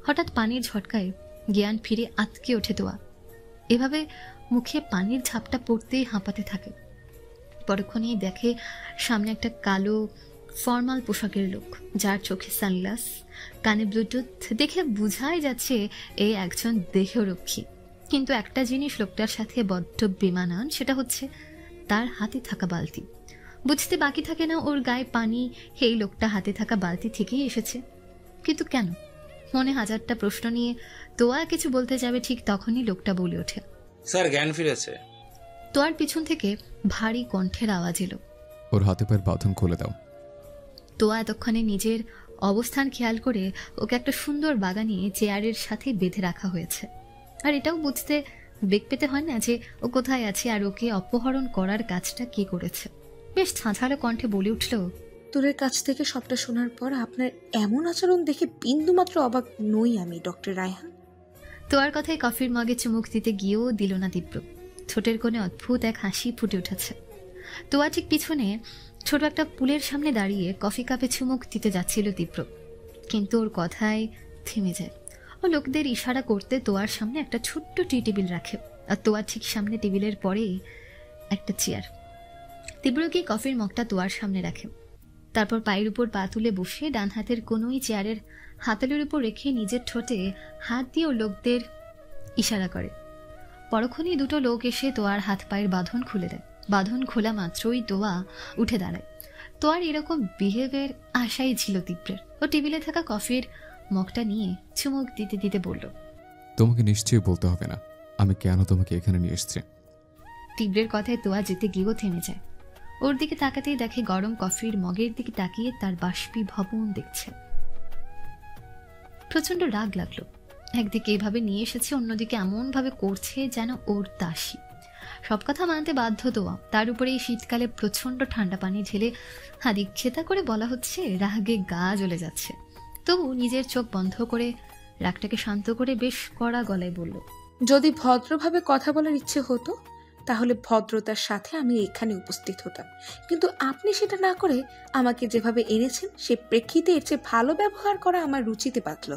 হঠাৎ পানির ঝটকায় জ্ঞান ফিরে আটকে ওঠে তোয়া। এভাবে মুখে পানির ঝাপটা পড়তেই হাঁপাতে থাকে। পরক্ষণেই দেখে সামনে একটা কালো ফর্মাল পোশাকের লোক, যার চোখে সানগ্লাস, কানে ব্লুটুথ। দেখে বোঝাই যাচ্ছে এই একজন দেহরক্ষী। কিন্তু একটা জিনিস লোকটার সাথে বড্ড বেমানান, সেটা হচ্ছে তার হাতে থাকা বালতি। বুঝতে বাকি থাকে না ওর গায়ে পানি এই লোকটা হাতে থাকা বালতি থেকেই এসেছে। কিন্তু কেন? মনে হাজারটা প্রশ্ন নিয়ে তোয়া কিছু বলতে যাবে, ঠিক তখনই লোকটা বলে ওঠে, স্যার জ্ঞান ফিরেছে। তোয়ার পিছন থেকে ভারী কণ্ঠের আওয়াজ এলো, ওর হাতে পায়ের বাঁধন খুলে দাও। তোয়া এতক্ষণে নিজের অবস্থান খেয়াল করে ওকে একটা সুন্দর বাগানে চেয়ারের সাথে বেঁধে রাখা হয়েছে। আর এটাও বুঝতে বেগ পেতে হয় না যে ও কোথায় আছে আর ওকে অপহরণ করার কাজটা কে করেছে। বেশ ঝাঁঝালো কণ্ঠে বলে উঠল, তোরের কাছ থেকে সবটা শোনার পর আপনার এমন আচরণ দেখে বিন্দুমাত্র অবাক নই আমি, ডক্টর রায়হান। তোয়ার কথায় কফির মগে চুমুক দিতে গিয়েও দিল না তীব্র। ঠোঁটের কোণে অদ্ভুত এক হাসি ফুটে উঠেছে। তোয়া ঠিক পিছনে ছোট একটা পুলের সামনে দাঁড়িয়ে কফি কাপে চুমুক দিতে যাচ্ছিল তীব্র, কিন্তু ওর কথায় থেমে যায়। ও লোকদের ইশারা করতে তোয়ার সামনে একটা ছোট্ট টি টেবিল রাখে, আর তোয়ার ঠিক সামনে টেবিলের পরেই একটা চেয়ার। তীব্র গিয়ে কফির মগটা তোয়ার সামনে রাখে, তারপর পায়ের উপর পা তুলে বসে ডান হাতের কোনোই চেয়ারের হাতলের উপর রেখে নিজের ঠোঁটে হাত দিয়ে ও লোকদের ইশারা করে। পরক্ষণেই দুটো লোক এসে তোয়ার হাত পায়ের বাঁধন খুলে দেয়। বাঁধন খোলা মাত্রই তোয়া উঠে দাঁড়ায়। তোয়ার এরকম বিহেভিয়ার আশাই ছিল তীব্রের। ও টেবিলে থাকা কফির মগটা নিয়ে চুমুক দিতে দিতে বলল, তোমাকে নিশ্চয়ই বলতে হবে না আমি কেন তোমাকে এখানে নিয়ে এসেছি। তীব্রের কথায় তোয়া যেতে গিয়েও থেমে যায়। ওর দিকে তাকাতেই দেখে গরম কফির মগের দিকে তাকিয়ে তার বাষ্পীভবন দেখছে। প্রচন্ড রাগ লাগলো। একদিকে এইভাবে নিয়ে এসেছে, অন্যদিকে এমন ভাবে করছে যেন ওর দাসী। সব কথা মানতে বাধ্য তোয়া। তার উপরে এই শীতকালে প্রচন্ড ঠান্ডা পানি ঢেলে হাদিক্ষেতা করে বলা হচ্ছে, রাগে গা জ্বলে যাচ্ছে। তবু নিজের চোখ বন্ধ করে রাগটাকে শান্ত করে বেশ কড়া গলায় বলল, যদি ভদ্রভাবে কথা বলার ইচ্ছে হতো তাহলে ভদ্রতার সাথে আমি এখানে উপস্থিত হতাম, কিন্তু আপনি সেটা না করে আমাকে যেভাবে এনেছেন সে প্রেক্ষিতে এর চেয়ে ভালো ব্যবহার করা আমার রুচিতে পাতল।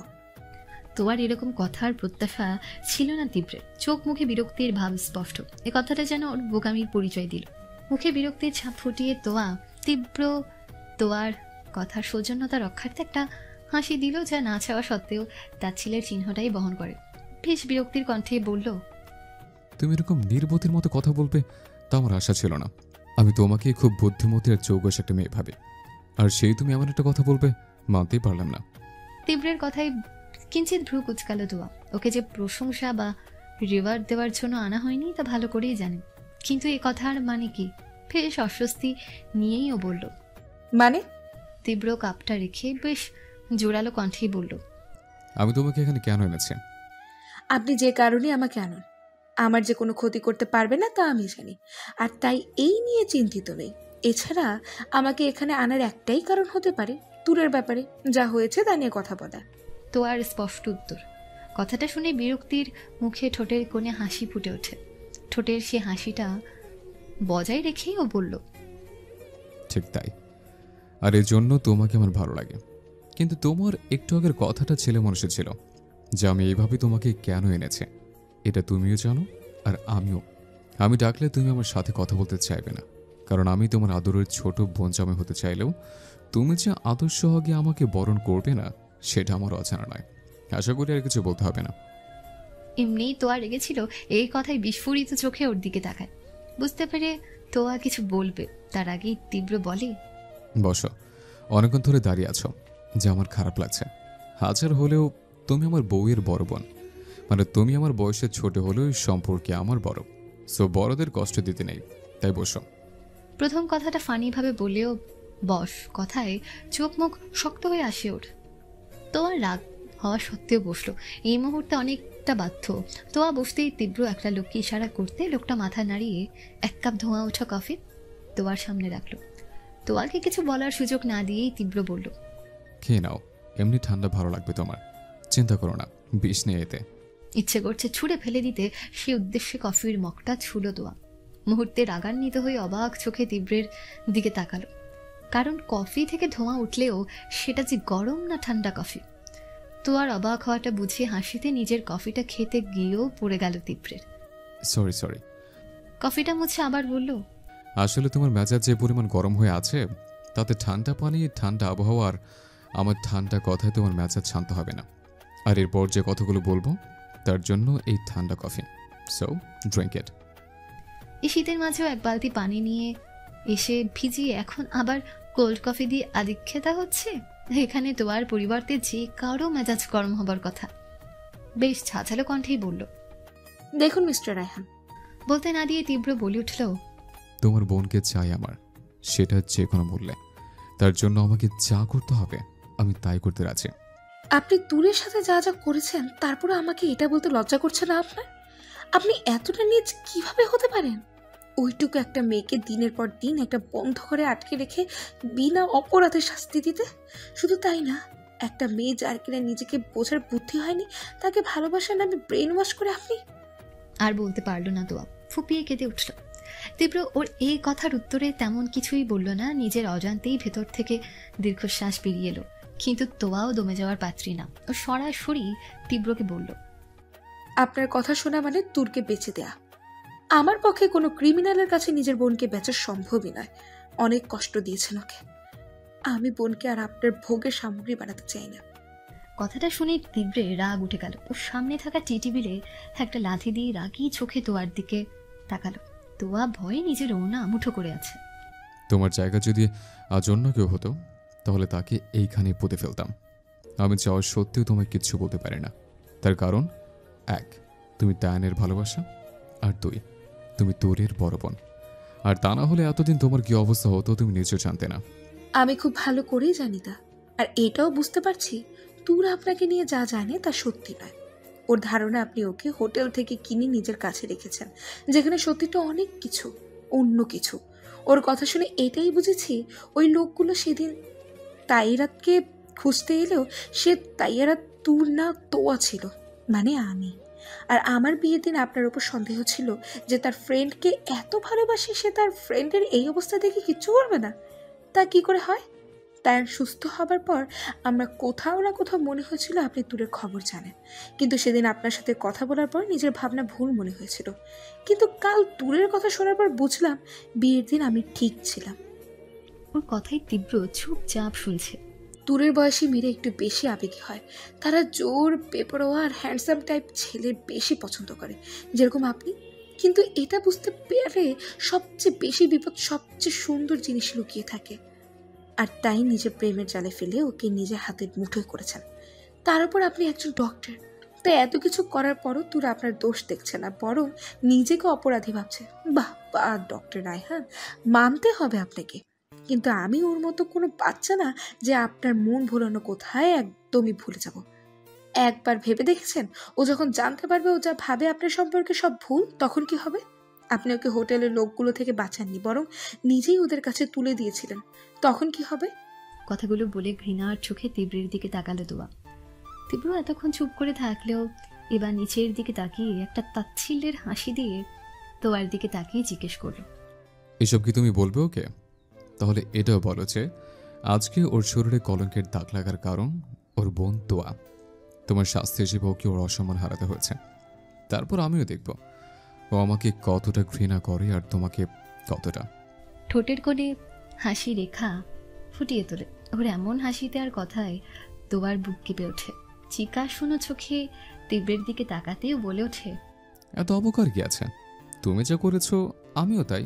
তোয়ার এরকম কথার প্রত্যাশা ছিল না তীব্রের। চোখ মুখে বিরক্তির ভাব স্পষ্ট। এ কথাটা যেন ওর বোকামির পরিচয় দিল। মুখে বিরক্তির ছাপ ফুটিয়ে তীব্র তোয়ার কথার সৌজন্যতা রক্ষার্থে একটা হাসি দিল, যা না চাওয়া সত্ত্বেও তার ছেলের চিহ্নটাই বহন করে। বেশ বিরক্তির কণ্ঠে বলল, তুমি এরকম নির্বোধের মতো কথা বলবে তা আমার আশা ছিল না। আমি তোমাকে খুব বুদ্ধিমতী আর চৌকস একটা মেয়ে ভাবি, আর সেই তুমি এমন একটা কথা বলবে মানতেই পারলাম না। তীব্রের কথায় কিঞ্চিত ভ্রু কুচকালো তোয়া। ওকে যে প্রশংসা বা রিওয়ার্ড দেওয়ার জন্য আনা হয়নি তা ভালো করেই জানেন, কিন্তু এই কথার মানে কি? বেশ অস্বস্তি নিয়েই ও বলল, মানে? তীব্র কাপটা রেখে বেশ জোরালো কণ্ঠেই বলল, আমি তোমাকে এখানে কেন এনেছি? আপনি যে কারণে আমাকে আনুন, আমার যে কোনো ক্ষতি করতে পারবে না তা আমি জানি, আর তাই এই নিয়ে চিন্তিত নেই। এছাড়া আমাকে এখানে আনার একটাই কারণ হতে পারে, দূরের ব্যাপারে যা হয়েছে তা নিয়ে কথা বলা। তো আর স্পষ্ট উত্তর। কথাটা শুনে বিরক্তির মুখে ঠোঁটের কোণে হাসি ফুটে ওঠে। ঠোঁটের সে হাসিটা বজায় রেখেই ও বলল, ঠিক তাই, আর এর জন্য তোমাকে আমার ভালো লাগে। কিন্তু তোমার একটু আগের কথাটা ছেলে মানুষের ছিল, যে আমি এইভাবে তোমাকে কেন এনেছে এটা তুমিও জানো আর আমিও। আমি ডাকলে তুমি আমার সাথে কথা বলতে চাইবে না, কারণ আমি তোমার আদরের ছোট বোন জামাই হতে চাইলেও তুমি যে আদর্শ হগে আমাকে বরণ করবে না সেটা আমার অজানা নয়। আশা করি আর কিছু বলতে হবে না। এমনিই তোয়া রেগেছিল, এই কথায় বিস্ফোরিত চোখে ওর দিকে তাকায়। বুঝতে পেরে তোয়া কিছু বলবে তার আগেই তীব্র বলে, বসো, অনেকক্ষণ ধরে দাঁড়িয়ে আছো, যা আমার খারাপ লাগছে। হাজার হলেও তুমি আমার বউয়ের বড় বোন, মানে তুমি আমার বয়সের ছোট হলেও সম্পর্কে আমার বড়, সো বড়দের কষ্ট দিতে নেই, তাই বসো। প্রথম কথাটা ফানিভাবে বলেও বস কথায় চোখ মুখ শক্ত হয়ে আসে ওর। তোয়ার রাগ হওয়া সত্ত্বেও বসলো। এই মুহূর্তে অনেকটা বাধ্য। তোয়া বসতেই তীব্র একটা লোককে ইশারা করতে লোকটা মাথা নাড়িয়ে এক কাপ ধোঁয়া ওঠা কফি তোয়ার সামনে রাখলো। তোয়াকে কিছু বলার সুযোগ না দিয়েই তীব্র বলল, খেয়ে নাও, এমনি ঠান্ডা ভালো লাগবে তোমার, চিন্তা করো না, বিষ নিয়ে এতে। ইচ্ছে করছে ছুঁড়ে ফেলে দিতে সে উদ্দেশ্যে কফির মগটা ছুলো তোয়া। মুহূর্তে রাগান্বিত হয়ে অবাক চোখে তীব্রের দিকে তাকালো। কারণ কফি থেকে ধোঁয়া উঠলেও সেটা যে গরম না ঠান্ডা কফি। তোয়ার অবাক হওয়াটা বুঝে হাসিতে নিজের কফিটা খেতে গিয়েও পড়ে গেল তীব্রের। সরি। কফিটা মুছে আবার বলল, আসলে তোমার মেজাজ যে পরিমাণ গরম হয়ে আছে তাতে ঠান্ডা পানি, ঠান্ডা আবহাওয়া আর আমার ঠান্ডা কথায় তোমার মেজাজ শান্ত হবে না। আর এরপর যে কথাগুলো বলবো তার জন্য এই ঠান্ডা কফি, সো ড্রিঙ্ক ইট। এই শীতের মাঝেও এক বালতি পানি নিয়ে এসে ভিজিয়ে এখন আবার কোল্ড কফি দিয়ে আদিক্ষেতা হচ্ছে। এখানে তোয়ার পরিবর্তে যে কারো মেজাজ গরম হবার কথা। বেশ ঝাঁঝালো কণ্ঠেই বলল, দেখুন মিস্টার রায়হান, বলতে না দিয়ে তীব্র বলে উঠল, তোমার বোনকে চাই আমার, সেটা যে কোনো মূল্যে। তার জন্য আমাকে যা করতে হবে আমি তাই করতে রাজি। আপনি তুরের সাথে যা যা করেছেন তারপরে আমাকে এটা বলতে লজ্জা করছে না আপনার? আপনি এতটা নিজ কিভাবে হতে পারেন? ওইটুকু একটা মেয়েকে দিনের পর দিন একটা বন্ধ করে আটকে রেখে বিনা অপরাধে শাস্তি দিতে। শুধু তাই না, একটা মেয়ে যার কিনা নিজেকে বোঝার বুদ্ধি হয়নি তাকে ভালোবাসার নামে ব্রেন ওয়াশ করে আপনি। আর বলতে পারল না তোয়া, ফুপিয়ে কেঁদে উঠল। তীব্র ওর এই কথার উত্তরে তেমন কিছুই বলল না, নিজের অজান্তেই ভেতর থেকে দীর্ঘশ্বাস বেরিয়ে এলো। কিন্তু তোয়াও দমে যাওয়ার পাত্রী না, ও সরাসরি তীব্রকে বলল, আপনার কথা শোনা মানে তুরকে বেঁচে দেয়া। আমার পক্ষে কোনো ক্রিমিনালের কাছে নিজের বোনকে বেচা সম্ভবই নয়। অনেক কষ্ট দিয়েছেন ওকে। আমি বোনকে আর আপনার ভোগের সামগ্রী বানাতে চাই না। কথাটা শুনে তীব্রে রাগ উঠে গেল। ওর সামনে থাকা টি টেবিলে একটা লাথি দিয়ে রাগি চোখে তোয়ার দিকে তাকালো। তোয়া ভয়ে নিজের ওড়না মুঠো করে আছে। তোমার জায়গা যদি আজ অন্য কেউ হতো তাহলে তাকে এইখানে পুঁতে ফেলতাম। আমি চাওয়ার সত্ত্বেও তোমায় কিচ্ছু বলতে পারি না। তার কারণ, 1, তুমি তায়ানের ভালোবাসা, আর 2, তুমি তোরের বড় বোন। আর তা না হলে এতদিন তোমার কি অবস্থা হতো তুমি নিজেও জানতে না। আমি খুব ভালো করেই জানি তা। আর এটাও বুঝতে পারছি তুর আপনাকে নিয়ে যা জানে তা সত্যি নয়। ওর ধারণা আপনি ওকে হোটেল থেকে কিনে নিজের কাছে রেখেছেন, যেখানে সত্যিটা অনেক কিছু, অন্য কিছু। ওর কথা শুনে এটাই বুঝেছি ওই লোকগুলো সেদিন তাইরাতকে খুঁজতে এলেও সে তাইয়ারাত তুর না তোয়া ছিল, মানে আমি। আর আমার বিয়ের দিন আপনার উপর সন্দেহ ছিল যে তার ফ্রেন্ডকে এত ভালোবাসে সে তার ফ্রেন্ডের এই অবস্থা দেখে কিচ্ছু করবে না। তা কি করে হয়? তার সুস্থ হবার পর আমরা কোথাও না কোথাও মনে হয়েছিল আপনি তুরের খবর জানেন, কিন্তু সেদিন আপনার সাথে কথা বলার পর নিজের ভাবনা ভুল মনে হয়েছিল। কিন্তু কাল তুরের কথা শোনার পর বুঝলাম বিয়ের দিন আমি ঠিক ছিলাম। ওর কথাই তীব্র চুপচাপ শুনছে। তুরের বয়সী মেয়েরা একটু বেশি আবেগী হয়। তারা জোর, বেপরোয়া আর হ্যান্ডসাম টাইপ ছেলে বেশি পছন্দ করে, যেরকম আপনি। কিন্তু এটা বুঝতে পেরে সবচেয়ে বেশি বিপদ সবচেয়ে সুন্দর জিনিস লুকিয়ে থাকে। আর তাই নিজের প্রেমের জালে ফেলে ওকে নিজের হাতের মুঠোয় করেছেন। তার উপর আপনি একজন ডক্টর, তাই এত কিছু করার পরও তুর আপনার দোষ দেখছে না, বরং নিজেকে অপরাধী ভাবছে। বাহ বাহ ডক্টর রায়হান, মানতে হবে আপনাকে। কিন্তু আমি ওর মতো কোনো বাচ্চা না যে আপনার মন ভোলানো কোথায় একদমই ভুলে যাব। একবার ভেবে দেখেছেন ও যখন জানতে পারবে ও যা ভাবে আপনার সম্পর্কে সব ভুল, তখন কি হবে? আপনি ওকে হোটেলের লোকগুলো থেকে বাঁচাননি, বরং নিজেই ওদের কাছে তুলে দিয়েছিলেন। তখন কি হবে? কথাগুলো বলে ঘৃণার চোখে তীব্রের দিকে তাকালো তোয়া। তীব্র এতক্ষণ চুপ করে থাকলেও এবার নিচের দিকে তাকিয়ে একটা তাচ্ছিল্যের হাসি দিয়ে তোয়ার দিকে তাকিয়ে জিজ্ঞেস করলো, এসব কি তুমি বলবে ওকে? তাহলে এটাও বলো যে আজকে ওর শরীরে কলঙ্কের দাগ লাগার কারণ ওর বোন তোয়া। তোমার শাস্তি হিসেবে ওকে ওর অসম্মান হারাতে হয়েছে। তারপর আমিও দেখব ও আমাকে কতটা ঘৃণা করে আর তোমাকে কতটা। ঠোঁটের কোণে হাসি রেখা ফুটিয়ে তোলে। ওর এমন হাসিতে আর কথায় তোয়ার বুক কেঁপে ওঠে। চিকা শুনো চোখে তীব্রের দিকে তাকাতেও বলে ওঠে, এত অবকার কি আছে? তুমি যা করেছ আমিও তাই।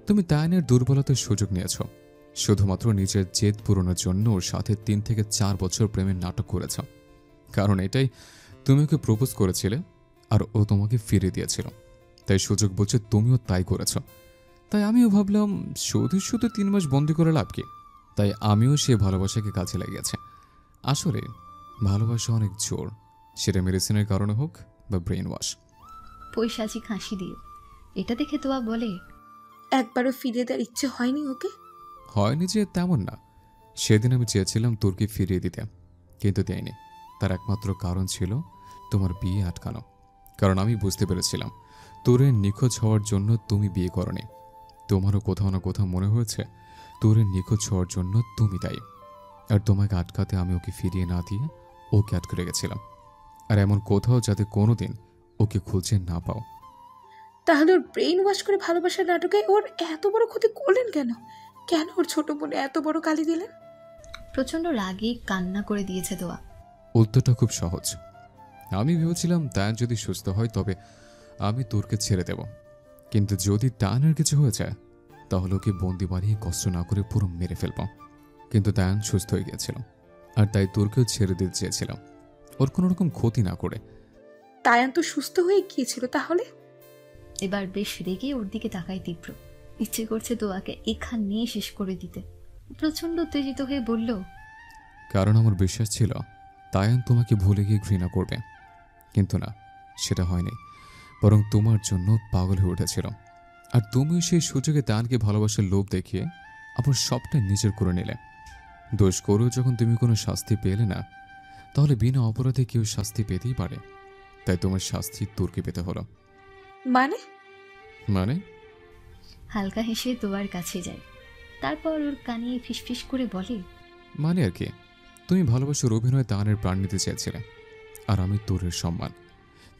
তুমি তায়ানের দুর্বলতার সুযোগ নিয়েছ, শুধুমাত্র নিজের জেদ পূরণের জন্য ওর সাথে 3 থেকে 4 বছর প্রেমের নাটক করেছ। কারণ এটাই, তুমি ওকে প্রপোজ করেছিলে আর ও তোমাকে ফিরিয়ে দিয়েছিল, তাই সুযোগ বলছে তুমিও তাই করেছ। তাই আমিও ভাবলাম শুধু শুধু 3 মাস বন্দি করে লাভ কি। তাই আমিও সে ভালোবাসাকে কাজে লাগিয়েছে। আসলে ভালোবাসা অনেক জোর, সেটা মেডিসিনের কারণে হোক বা ব্রেন ওয়াশ। পৈশাচিক হাসি দিয়ে এটা দেখে তোয়া বলে, একবারও ফিরিয়ে দেওয়ার ইচ্ছে হয়নি ওকে? হয়নি যে তেমন না। সেদিন আমি চেয়েছিলাম তোরকে ফিরিয়ে দিতে, কিন্তু দেয়নি। তার একমাত্র কারণ ছিল তোমার বিয়ে আটকানো। কারণ আমি বুঝতে পেরেছিলাম তোরে নিখোঁজ হওয়ার জন্য তুমি বিয়ে করনি। তোমারও কোথাও না কোথাও মনে হয়েছে তোরের নিখোঁজ হওয়ার জন্য তুমি দায়ী। আর তোমাকে আটকাতে আমি ওকে ফিরিয়ে না দিয়ে ওকে আটকে রেখেছিলাম। আর এমন কোথাও যাতে কোনোদিন ওকে খুঁজে না পাও। তাহলে ওর ব্রেইন ওয়াশ করে ভালোবাসার নাটকে ওর এত বড় ক্ষতি করলেন কেন? কেন ওর ছোট বোনে এত বড় গালি দিলেন? প্রচণ্ড রাগে কান্না করে দিয়েছে তোয়া। উত্তরটা খুব সহজ। আমি ভেবেছিলাম তায়ান যদি সুস্থ হয় তবে আমি তোরকে ছেড়ে দেব, কিন্তু যদি তায়ানের কিছু হয়ে যায় তাহলে ওকে বন্দি বানিয়ে কষ্ট না করে পুরো মেরে ফেলব। কিন্তু তায়ান সুস্থ হয়ে গিয়েছিল, আর তাই তোরকেও ছেড়ে দিতে চেয়েছিলাম, ওর কোনো রকম ক্ষতি না করে। তায়ান তো সুস্থ হয়ে গিয়েছিল তাহলে? এবার বেশ রেগে ওর দিকে তাকায় তীব্র। ইচ্ছে করছে তোয়াকে এখানেই শেষ করে দিতে। প্রচণ্ড উত্তেজিত হয়ে বলল, কারণ আমার বিশ্বাস ছিল তায়ান তোমাকে ভুলে গিয়ে ঘৃণা করবে, কিন্তু না, সেটা হয়নি। বরং তোমার জন্য পাগল হয়ে উঠেছিল। আর তুমিও সেই সুযোগে তায়ানকে ভালোবাসার লোভ দেখিয়ে আবার সবটাই নিজের করে নিলে। দোষ করেও যখন তুমি কোনো শাস্তি পেলে না, তাহলে বিনা অপরাধে কেউ শাস্তি পেতেই পারে। তাই তোমার শাস্তি তোরকে পেতে হলো। মানে? মানে? হালকা হেসে তোয়ার কাছে যায়, তারপর ওর কানে ফিসফিস করে বলে, মানে আর কি, তুমি ভালোবাসার অভিনয় তায়ানের প্রাণ নিতে চেয়েছিলে, আর আমি তোরের সম্মান।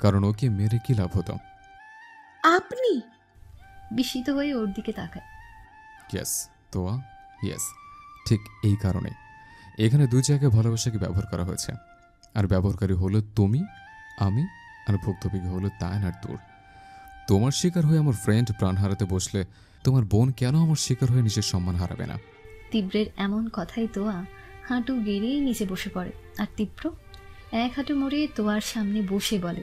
কারণ ওকে মেরে কি লাভ হতো? আপনি? বিস্মিত হয়ে ওর দিকে তাকায়। ইয়েস তোয়া, ইয়েস, ঠিক এই কারণে এখানে দুই জায়গায় ভালোবাসাকে ব্যবহার করা হয়েছে। আর ব্যবহারকারী হলো তুমি, আমি, আর ভুক্তভোগী হলো তায়ান আর তোর। তোমার শিকার হয়ে আমার ফ্রেন্ড প্রাণ হারাতে বসলে তোমার বোন কেন আমার শিকার হয়ে নিজের সম্মান হারাবে না? তীব্রের এমন কথাই তোয়া হাঁটু গেড়েই নিচে বসে পড়ে, আর তীব্র এক হাঁটু মুড়ে তোয়ার সামনে বসে বলে,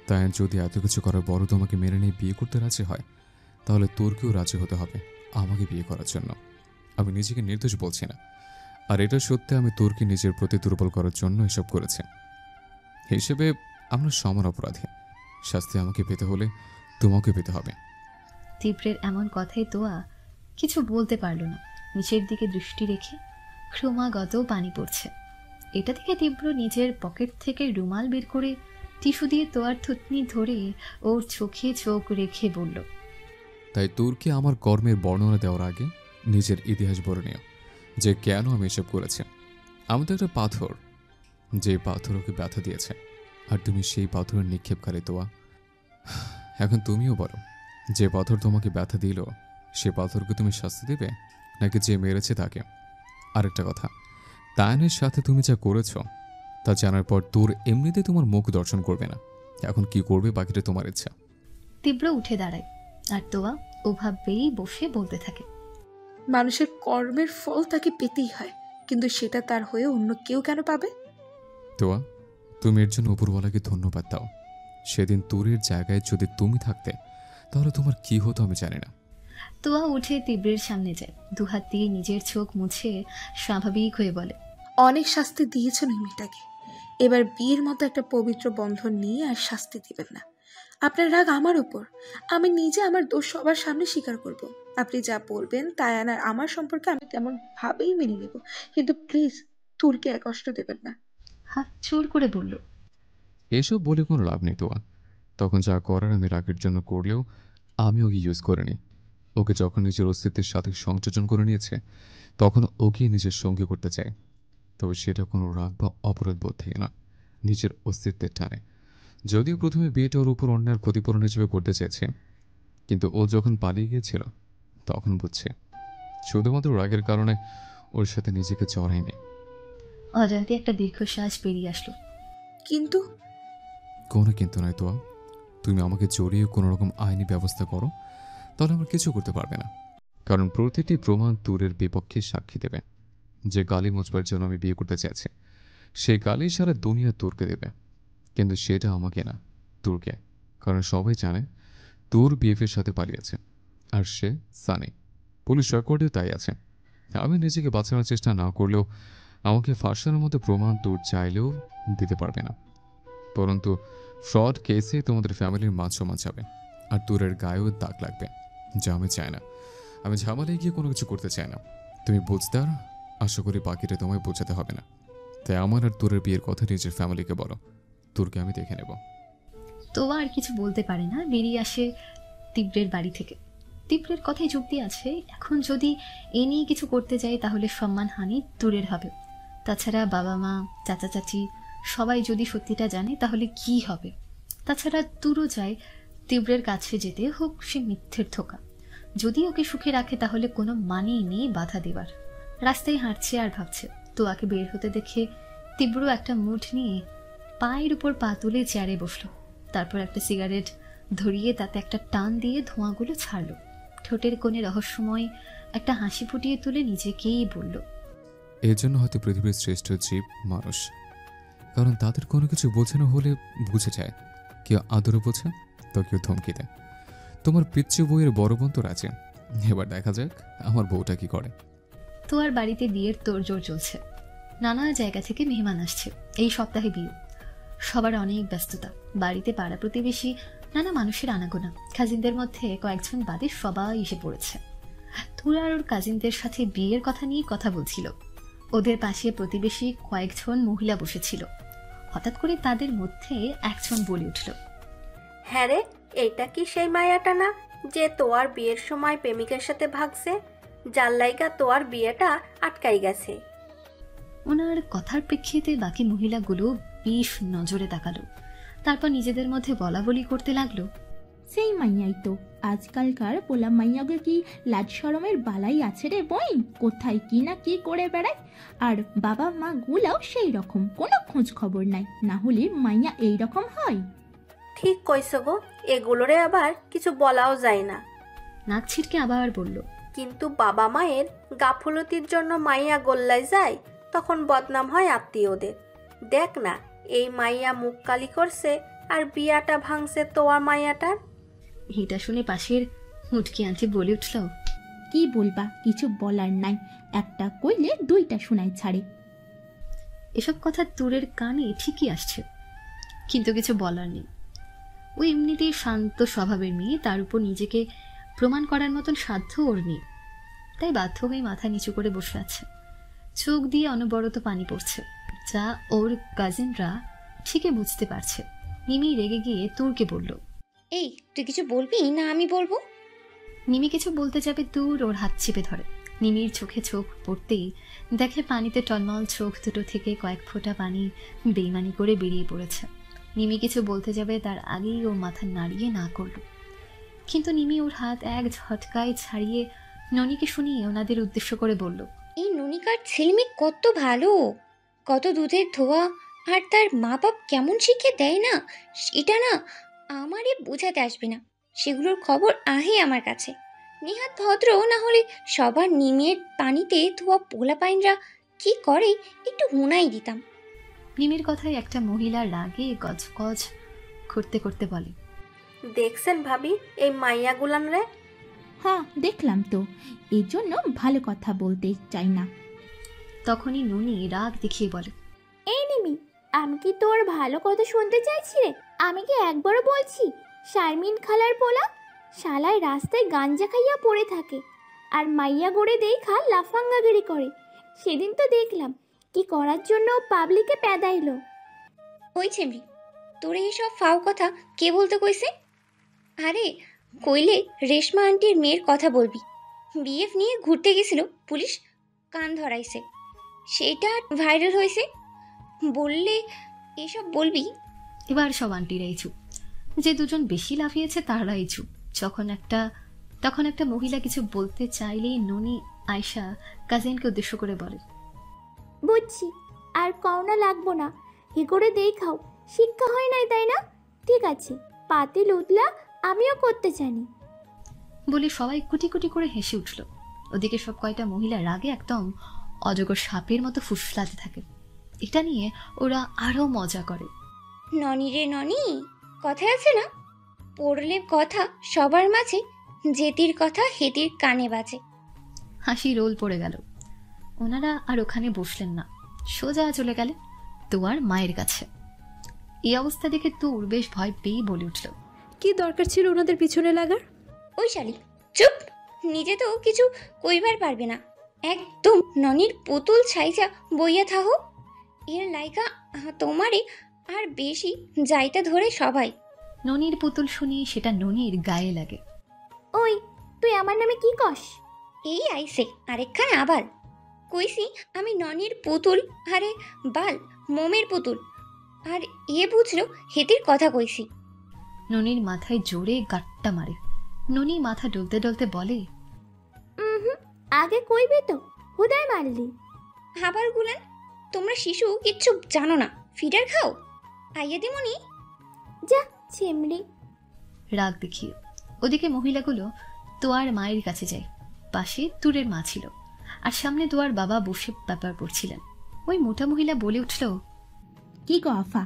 তায়ান যদি এত কিছু করার বড় তোমাকে মেনে নিয়ে বিয়ে করতে রাজি হয়, তাহলে তোরকেও রাজি হতে হবে আমাকে বিয়ে করার জন্য। আমি নিজেকে নির্দোষ বলছি না, আর এটা সত্যি আমি তোরকে নিজের প্রতি দুর্বল করার জন্য এসব করেছি। হিসেবে আমরা সমান অপরাধী, শাস্তি আমাকে পেতে হলে তোমাকে পেতে হবে। তীব্রের এমন কথাই তোয়া কিছু বলতে পারল না। নিচের দিকে দৃষ্টি রেখে ক্রমাগত পানি পড়ছে। এটা থেকে তীব্র নিজের পকেট থেকে রুমাল বের করে টিস্যু দিয়ে তোয়ার থুতনি ধরে ওর চোখে চোখ রেখে বলল, তাই তোরকে আমার কর্মের বর্ণনা দেওয়ার আগে নিজের ইতিহাস বলে নিও, যে কেন আমি এসব করেছি। আমি তো একটা পাথর, যে পাথর ওকে ব্যথা দিয়েছে, আর তুমি সেই পাথরের নিক্ষেপকারী তোয়া। এখন তুমিও বলো, যে পাথর তোমাকে ব্যথা দিল সে পাথরকে তুমি শাস্তি দেবে, নাকি যে মেরেছে তাকে? আরেকটা কথা, তায়ানের সাথে তুমি যা করেছ তা জানার পর তোর এমনিতে তোমার মুখ দর্শন করবে না। এখন কি করবে বাকিটা তোমার ইচ্ছা। তীব্র উঠে দাঁড়ায়, আর তোয়া ওভাবেই বসে বলতে থাকে, মানুষের কর্মের ফল তাকে পেতেই হয়, কিন্তু সেটা তার হয়ে অন্য কেউ কেন পাবে? তোয়া, তুমি এর জন্য উপরওয়ালাকে ধন্যবাদ দাও। সেদিন তোরের জায়গায় যদি তুমি থাকতে তাহলে তোমার কি হতো আমি জানি না। তোয়া উঠে তীব্রের সামনে যায়, দুহাত দিয়ে নিজের চোখ মুছে স্বাভাবিক হয়ে বলে, অনেক শাস্তি দিয়েছেন ওই মেয়েটাকে, এবার বিয়ের মতো একটা পবিত্র বন্ধন নিয়ে আর শাস্তি দিবেন না। আপনার রাগ আমার উপর, আমি নিজে আমার দোষ সবার সামনে স্বীকার করব। আপনি যা বলবেন তায়ান আর আমার সম্পর্কে আমি তেমন ভাবেই মেনে নেব, কিন্তু প্লিজ তুরকে কষ্ট দেবেন না। হাত জোর করে বলল, এসব বলে কোনো লাভ নেই তোয়া। তখন যা করার আমি রাগের জন্য করলেও আমি ওকে ইউজ করিনি। ওকে যখন নিজের অস্তিত্বের সাথে সংযোজন করে নিয়েছে তখন ওকে নিজের সঙ্গী করতে চাই। তবে সেটা কোনো রাগ বা অপরাধ বোধ থেকে না, নিজের অস্তিত্বের টানে। যদিও প্রথমে বিয়েটা ওর উপর অন্যায়ের ক্ষতিপূরণ হিসেবে করতে চেয়েছে, কিন্তু ও যখন পালিয়ে গিয়েছিল তখন বুঝছে শুধুমাত্র রাগের কারণে ওর সাথে নিজেকে জড়ায়নি। অজান্তে একটা দীর্ঘশ্বাস বেরিয়ে আসলো। কিন্তু কোনো কিন্তু নয় তোয়া, তুমি আমাকে জড়িয়ে কোনো রকম আইনি ব্যবস্থা করো তাহলে আমার কিছু করতে পারবে না। কারণ প্রতিটি প্রমাণ তোরের বিপক্ষে সাক্ষী দেবে। যে গালি মোচবার জন্য আমি বিয়ে করতে চাইছি সেই গালি সারা দুনিয়া তোরকে দেবে, কিন্তু সেটা আমাকে না, তোরকে। কারণ সবাই জানে তোর বিএফের সাথে পালিয়েছে, আর সে সানি। পুলিশ রেকর্ডেও তাই আছে। আমি নিজেকে বাঁচানোর চেষ্টা না করলেও আমাকে ফাঁসানোর মতো প্রমাণ তোর চাইলেও দিতে পারবে না। পরন্তু ফ্রড কেসে তোমাদের ফ্যামিলির মান সম্মান যাবে, আর তোরের গায়েও দাগ লাগবে, যা আমি চাই না। আমি ঝামেলায় গিয়ে কোনো কিছু করতে চাই না। তুমি বুঝদার, আশা করি বাকিটা তোমায় বোঝাতে হবে না। তাই আমার আর তোরের বিয়ের কথা নিজের ফ্যামিলিকে বলো, তোরকে আমি দেখে নেব। তোয়া আর কিছু বলতে পারে না, বেরিয়ে আসে তীব্রের বাড়ি থেকে। তীব্রের কথাই যুক্তি আছে। এখন যদি এ নিয়ে কিছু করতে যাই তাহলে সম্মানহানি দূরের হবে। তাছাড়া বাবা মা, চাচা চাচি সবাই যদি সত্যিটা জানে তাহলে কি হবে? তাছাড়া তুরও যায় তীব্রের কাছে যেতে, হোক সে মিথ্যের ধোঁকা। যদি ওকে সুখে রাখে তাহলে কোনো মানেই নেই বাধা দেবার। রাস্তায় হাঁটছে আর ভাবছে। তোয়াকে বের হতে দেখে তীব্র একটা মুঠ নিয়ে পায়ের উপর পা তুলে চেয়ারে বসলো। তারপর একটা সিগারেট ধরিয়ে তাতে একটা টান দিয়ে ধোঁয়াগুলো ছাড়লো। ঠোঁটের কোণে রহস্যময় একটা হাসি ফুটিয়ে তুলে নিজেকেই বলল, এর জন্য হয়তো পৃথিবীর শ্রেষ্ঠ জীব মানুষ, কারণ তাদের কোনো কিছু বোঝানো হলে বুঝে যায়। কেউ আদরও বোঝে তো কেউ ধমকি দেয়। তোমার পিচ্চু বইয়ের বড় বোন তো আছে, এবার দেখা যাক আমার বউটা কি করে। তোয়ার বাড়িতে বিয়ের তোড়জোড় চলছে। নানা জায়গা থেকে মেহমান আসছে। এই সপ্তাহে বিয়ে। সবার অনেক ব্যস্ততা। বাড়িতে পাড়া প্রতিবেশী, নানা মানুষের আনাগোনা। কাজিনদের মধ্যে কয়েকজন বাদে সবাই এসে পড়েছে। তোরা আর ওর কাজিনদের সাথে বিয়ের কথা নিয়ে কথা বলছিল। ওদের পাশে প্রতিবেশী কয়েকজন মহিলা বসেছিল। হঠাৎ করে তাদের মধ্যে একজন বলে উঠল, হ্যাঁ রে, এইটা কি সেই মায়াটা না যে তোয়ার বিয়ের সময় প্রেমিকের সাথে ভাগছে? যার লাইগা তোয়ার বিয়েটা আটকাই গেছে। ওনার কথার প্রেক্ষিতে বাকি মহিলাগুলো বেশ নজরে তাকালো। তারপর নিজেদের মধ্যে বলাবলি করতে লাগলো, সেই মাইয়াই তো। আজকালকার পোলা মাইয়াকে কি লাজ শরমের বালাই আছে রে বই? কোথায় কি না কি করে বেড়ায়। আর বাবা মা গুলাও সেই রকম, কোনো খোঁজ খবর নাই। না হলে মাইয়া এই রকম হয়? ঠিক কইছো গো, এগুলোরে আবার কিছু বলাও যায় না। নাক ছিটকে আবার বলল, কিন্তু বাবা মায়ের গাফলতির জন্য মাইয়া গোল্লায় যায়, তখন বদনাম হয় আত্মীয়দের। দেখ না, এই মাইয়া মুখ কালি করছে আর বিয়াটা ভাঙছে তোয়ার মাইয়াটার। এটা শুনে পাশের মুটকি আনটি বলে উঠল, কি বলবা, কিছু বলার নাই। একটা কইলে দুইটা শোনায় ছাড়ে। এসব কথা তুরের কানে ঠিকই আসছে, কিন্তু কিছু বলার নেই। ও এমনিতেই শান্ত স্বভাবের মেয়ে, তার উপর নিজেকে প্রমাণ করার মতন সাধ্য ওর নেই। তাই বাধ্য হয়ে মাথা নিচু করে বসে আছে। চোখ দিয়ে অনবরত পানি পড়ছে, যা ওর কাজিনরা ঠিকই বুঝতে পারছে। নিমি রেগে গিয়ে তুরকে বলল, এই তুই কিছু বলবি না আমি বলবো? নিমি কিছু বলতে যাবে, তুর ওর হাত চেপে ধরে। নিমির চোখে চোখ পড়তেই দেখে পানিতে টলমল চোখ দুটো থেকে কয়েক ফোঁটা পানি বেইমানি করে বেরিয়ে পড়েছে। নিমি কিছু বলতে যাবে তার আগেই ও মাথা নাড়িয়ে না করল। কিন্তু নিমি ওর হাত এক ঝটকায় ছাড়িয়ে ননিকে শুনিয়ে ওনাদের উদ্দেশ্য করে বলল, এই ননিকার ছেলেমেয়ে কত ভালো, কত দুধের ধোয়া। আর তার মা বাপ কেমন শিখে দেয় না, এটা না আমারে বোঝাতে আসবে না। সেগুলোর খবর আহে আমার কাছে। নেহাত ভদ্র না হলে সবার নিমের পানিতে ধোয়া পোলা পাইনরা কি করে একটু হুনাই দিতাম। নিমির কথায় একটা মহিলা রাগে গজগজ করতে করতে বলে, দেখছেন ভাবি এই মাইয়া গুলান রে? হ্যাঁ দেখলাম তো, এই জন্য ভালো কথা বলতে চাই না। তখনই ননি রাগ দেখিয়ে বলে, এই নিমি, আমি কি তোর ভালো কথা শুনতে চাইছি রে? আমি কি একবারও বলছি শারমিন খালার পোলা শালায় রাস্তায় গাঞ্জা খাইয়া পড়ে থাকে আর মাইয়া গড়ে দেখা লাফাঙ্গাগিরি করে। সেদিন তো দেখলাম কি করার জন্য পাবলিকে প্যাদাইলো। ওই ছেমরি, তোর এইসব ফাও কথা কে বলতে কইছে? আরে কইলে রেশমা আন্টির মেয়ের কথা বলবি। বিএফ নিয়ে ঘুরতে গেছিল, পুলিশ কান ধরাইছে, সেটা ভাইরাল হয়েছে। বললে এসব বলবি? এবার সব আন্টিরাই চুপ। যে দুজন বেশি লাফিয়েছে তারাই চুপ। তখন একটা মহিলা কিছু বলতে চাইলেই ননি আয়শা কাজিনকে উদ্দেশ্য করে বলে, বুঝছি, আর কওনা লাগবো না, হে করে দেখাও। শিক্ষা হয় নাই তাই না? ঠিক আছে, পাতিল উতলা আমিও করতে জানি। বলে সবাই কুটি কুটি করে হেসে উঠল। ওদিকে সব কয়টা মহিলা রাগে একদম অজগর সাপের মতো ফুসলাতে থাকে। এটা নিয়ে ওরা আরো মজা করে। ননি রে ননি, কথায় আছে না, পড়লে কথা সবার মাঝে, জেতির কথা হেতির কানে বাজে। হাসি রোল পড়ে গেল। ওনারা আর ওখানে বসলেন না, সোজা চলে গেলেন তোয়ার মায়ের কাছে। এই অবস্থা দেখে তুর বেশ ভয় পেয়ে বলে উঠল, কি দরকার ছিল ওনাদের পিছনে লাগার? ওই শালি চুপ, নিজে তো কিছু কইবার পারবে না। একদম ননির পুতুল ছাইজা বইয়া থাহো। এর লাইকা তোমারে আর বেশি যাইতে ধরে সবাই। ননির পুতুল শুনি সেটা ননির গায়ে লাগে। ওই তুই আমার নামে কি কস? এই আইসে আরেকখান আবার কইছি আমি ননির পুতুল, আরে বাল মোমের পুতুল। আর এ বুঝলো হেতির কথা কইছি। ননির মাথায় জোরে গাট্টা মারে। ননি মাথা ডলতে ডলতে বলে, আগে কইবে তো, হুদায় মারলি। আবার গুলেন, তোমরা শিশু কিচ্ছু জানো না, ফিডার খাও। আইয়া দিমনি। যা চিমড়ি। রাগ দেখিয়ে ওদিকে মহিলাগুলো তোয়ার মায়ের কাছে যায়। পাশে তুরের মা ছিল, আর সামনে তোয়ার বাবা বসে ব্যাপার পড়ছিলেন। ওই মোটা মহিলা বলে উঠল, কি গো আফা,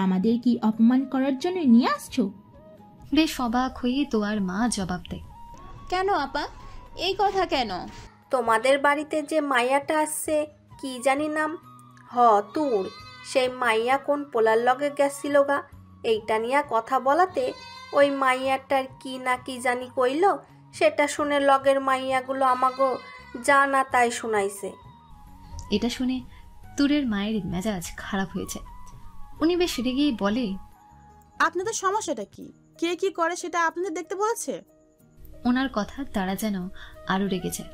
আমাদের কি অপমান করার জন্য নিয়ে আসছো? বেশ অবাক হয়ে তোয়ার মা জবাব দেয়, কেন আপা, এই কথা কেন? তোমাদের বাড়িতে যে মাইয়াটা আসছে, কি জানি নাম, তুর, সেই মাইয়া কোন পোলার লগে গেছিল গা, এইটা নিয়ে কথা বলাতে ওই মাইয়াটার কি না কি জানি কইল, সেটা শুনে লগের মাইয়াগুলো আমাগো যা না তাই শোনাইছে। এটা শুনে তুরের মায়ের মেজাজ খারাপ হয়ে যায়। উনি বেশ রেগেই বলে, আপনাদের সমস্যাটা কি? কে কি করে সেটা আপনাদের দেখতে বলেছে? ওনার কথা তারা যেন আরো রেগে যায়।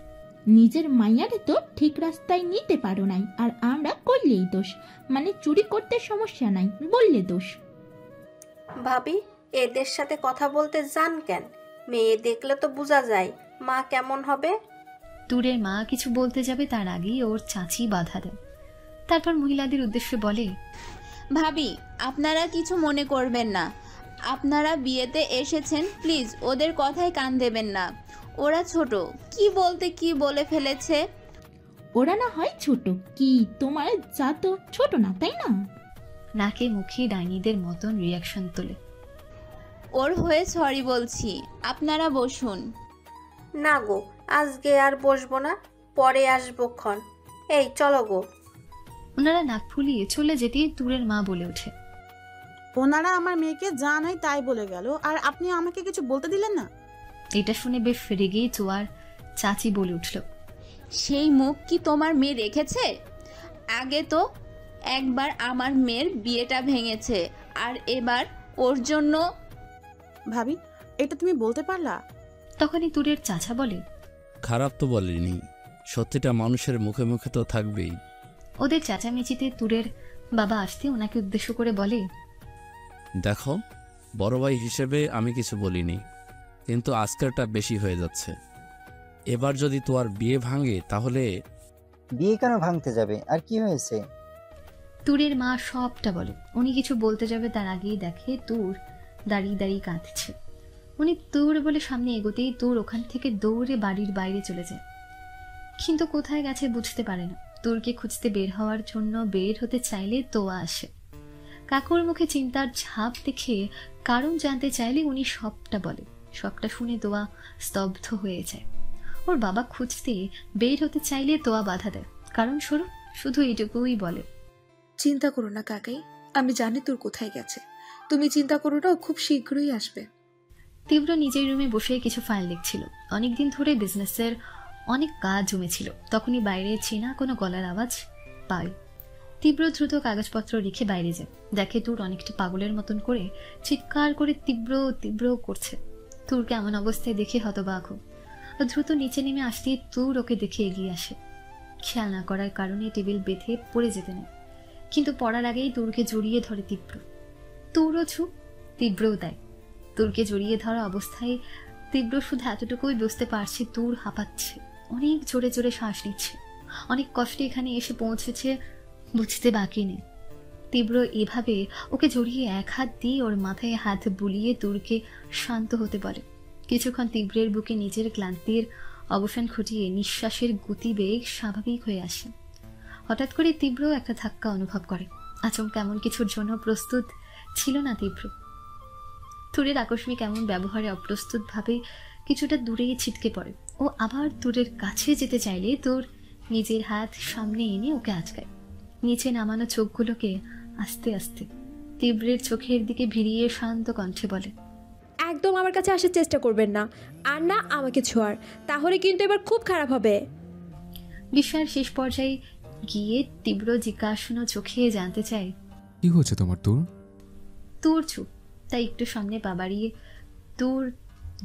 নিজের মাইয়ারে তো ঠিক রাস্তায় নিতে পারো নাই, আর আমরা করলেই দোষ, মানে চুরি করতে সমস্যা নাই, বললে দোষ। ভাবি, এদের সাথে কথা বলতে যান কেন? মেয়ে দেখলে তো বোঝা যায় মা কেমন হবে। তুরের মা কিছু বলতে যাবে তার আগেই ওর চাচি বাধা দেয়। তারপর মহিলাদের উদ্দেশ্যে বলে, ভাবি, আপনারা কিছু মনে করবেন না, আপনারা বিয়েতে এসেছেন, প্লিজ ওদের কথায় কান দেবেন না। ওরা ছোট, কি বলতে কি বলে ফেলেছে। ওরা না হয় ছোট, কি তোমার যা তো ছোট না, তাই না? নাকে মুখে ডাইনিদের মতন রিয়াকশন তোলে। ওর হয়ে সরি বলছি, আপনারা বসুন। না গো, আজকে আর বসবো না, পরে আসবো ক্ষণ। এই চলো গো। ওনারা নাক ফুলিয়ে চলে যেতেই তুরের মা বলে ওঠে, ওনারা আমার মেয়েকে যা নাই তাই বলে গেল, আর আপনি আমাকে কিছু বলতে দিলেন না। এটা শুনে বেশ রেগেই চোয়ার চাচি বলে উঠল, সেই মুখ কি তোমার মেয়ে রেখেছে? আগে তো একবার আমার মেয়ের বিয়েটা ভেঙেছে, আর এবার ওর জন্য। ভাবি, এটা তুমি বলতে পারলা? তখনই তুরের চাচা বলে, খারাপ তো বলিনি, সত্যিটা মানুষের মুখে মুখে তো থাকবেই। ওদের চেঁচামেচিতে তুরের বাবা আসতে ওনাকে উদ্দেশ্য করে বলে, দেখো, বড় ভাই হিসেবে আমি কিছু বলিনি, কিন্তু আজকেরটা বেশি হয়ে যাচ্ছে। এবার যদি তোমার বিয়ে ভাঙে তাহলে। বিয়ে কেন ভাঙতে যাবে, আর কি হয়েছে? তুরের মা সবটা বলে। উনি কিছু বলতে যাবে তার আগেই দেখে তুর দাঁড়িয়ে দাঁড়িয়ে কাঁদছে। উনি তুর বলে সামনে এগোতেই তুর ওখান থেকে দৌড়ে বাড়ির বাইরে চলে যায়, কিন্তু কোথায় গেছে বুঝতে পারে না। তুরকে খুঁজতে বের হওয়ার জন্য বের হতে চাইলে তোয়া আসে। কাকুর মুখে চিন্তার ছাপ দেখে কারণ জানতে চাইলে উনি সবটা বলে। সবটা শুনে তোয়া স্তব্ধ হয়ে যায়। ওর বাবা খুঁজতে বের হতে চাইলে তোয়া বাধা দেয়, কারণ শুধু এইটুকুই বলে, চিন্তা করো না কাকাই, আমি জানি তোর কোথায় গেছে, তুমি চিন্তা করো না, ও খুব শীঘ্রই আসবে। তীব্র নিজের রুমে বসে কিছু ফাইল লিখছিল। অনেকদিন ধরে বিজনেসের অনেক কাজ জমেছিল। তখনই বাইরে চেনা কোনো গলার আওয়াজ পায়। তীব্র দ্রুত কাগজপত্র রেখে বাইরে যায়। দেখে তুর অনেকটা পাগলের মতন করে চিৎকার করে তীব্র তীব্র করছে। তুরকে এমন অবস্থায় দেখে হতবাক। দ্রুত নিচে নেমে আসতেই তুর ওকে দেখে এগিয়ে আসে। খেয়াল না করার কারণে টেবিল বেঁধে পড়ে যেতে নেয়, কিন্তু পড়ার আগেই তুরকে জড়িয়ে ধরে তীব্র। তুরও চুপ, তীব্রও দেয়। তুরকে জড়িয়ে ধরা অবস্থায় তীব্র শুধু এতটুকুই বুঝতে পারছে তুর হাঁপাচ্ছে, অনেক জোরে জোরে শ্বাস নিচ্ছে, অনেক কষ্টে এখানে এসে পৌঁছেছে বুঝতে বাকি নেই। তীব্র এভাবে ওকে জড়িয়ে এক হাত দিয়ে ওর মাথায় হাত বুলিয়ে তুরকে শান্ত হতে বলে। কিছুক্ষণ তীব্রের বুকে নিজের ক্লান্তির অবসান ঘটিয়ে নিঃশ্বাসের গতিবেগ স্বাভাবিক হয়ে আসে। হঠাৎ করে তীব্র একটা ধাক্কা অনুভব করে। আচমকা এমন কিছুর জন্য প্রস্তুত ছিল না তীব্র। তুরের আকস্মিক এমন ব্যবহারে অপ্রস্তুত ভাবে কিছুটা দূরে ছিটকে পড়ে। ও আবার তুরের কাছে যেতে চাইলে তোর নিজের হাত সামনে এনে ওকে আটকায়। নিচে নামানো চোখগুলোকে আস্তে আস্তে তীব্রের চোখের দিকে ভিড়িয়ে শান্ত কণ্ঠে বলে, একদম আমার কাছে আসার চেষ্টা করবেন না, আর না আমাকে ছোঁয়ার, তাহলে কিন্তু এবার খুব খারাপ হবে। বিষয়ের শেষ পর্যায়ে গিয়ে তীব্র জিজ্ঞাসন চোখে জানতে চায়, কি হচ্ছে তোমার তুর? তুর চুপ, তাই একটু সামনে পা বাড়িয়ে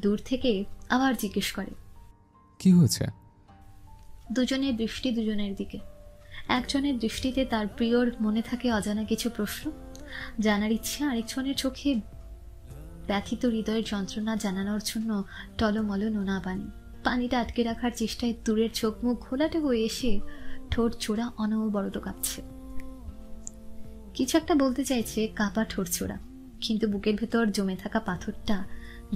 দূর থেকে আবার জিজ্ঞেস করে, কি হয়েছে? দুজনের দৃষ্টি দুজনের দিকে। একজনের দৃষ্টিতে তার প্রিয়র মনে থাকে অজানা কিছু প্রশ্ন, জানার ইচ্ছে। আরেকজনের চোখে ব্যথিত হৃদয়ের যন্ত্রণা জানানোর জন্য টলমল নোনা পানি। পানিটা আটকে রাখার চেষ্টায় দূরের চোখ মুখ ঘোলাটে হয়ে এসে ঠোঁট চোরা অনবরত কাঁপছে। কিছু একটা বলতে চাইছে, কাঁপা ঠোঁট চোরা, কিন্তু বুকের ভেতর জমে থাকা পাথরটা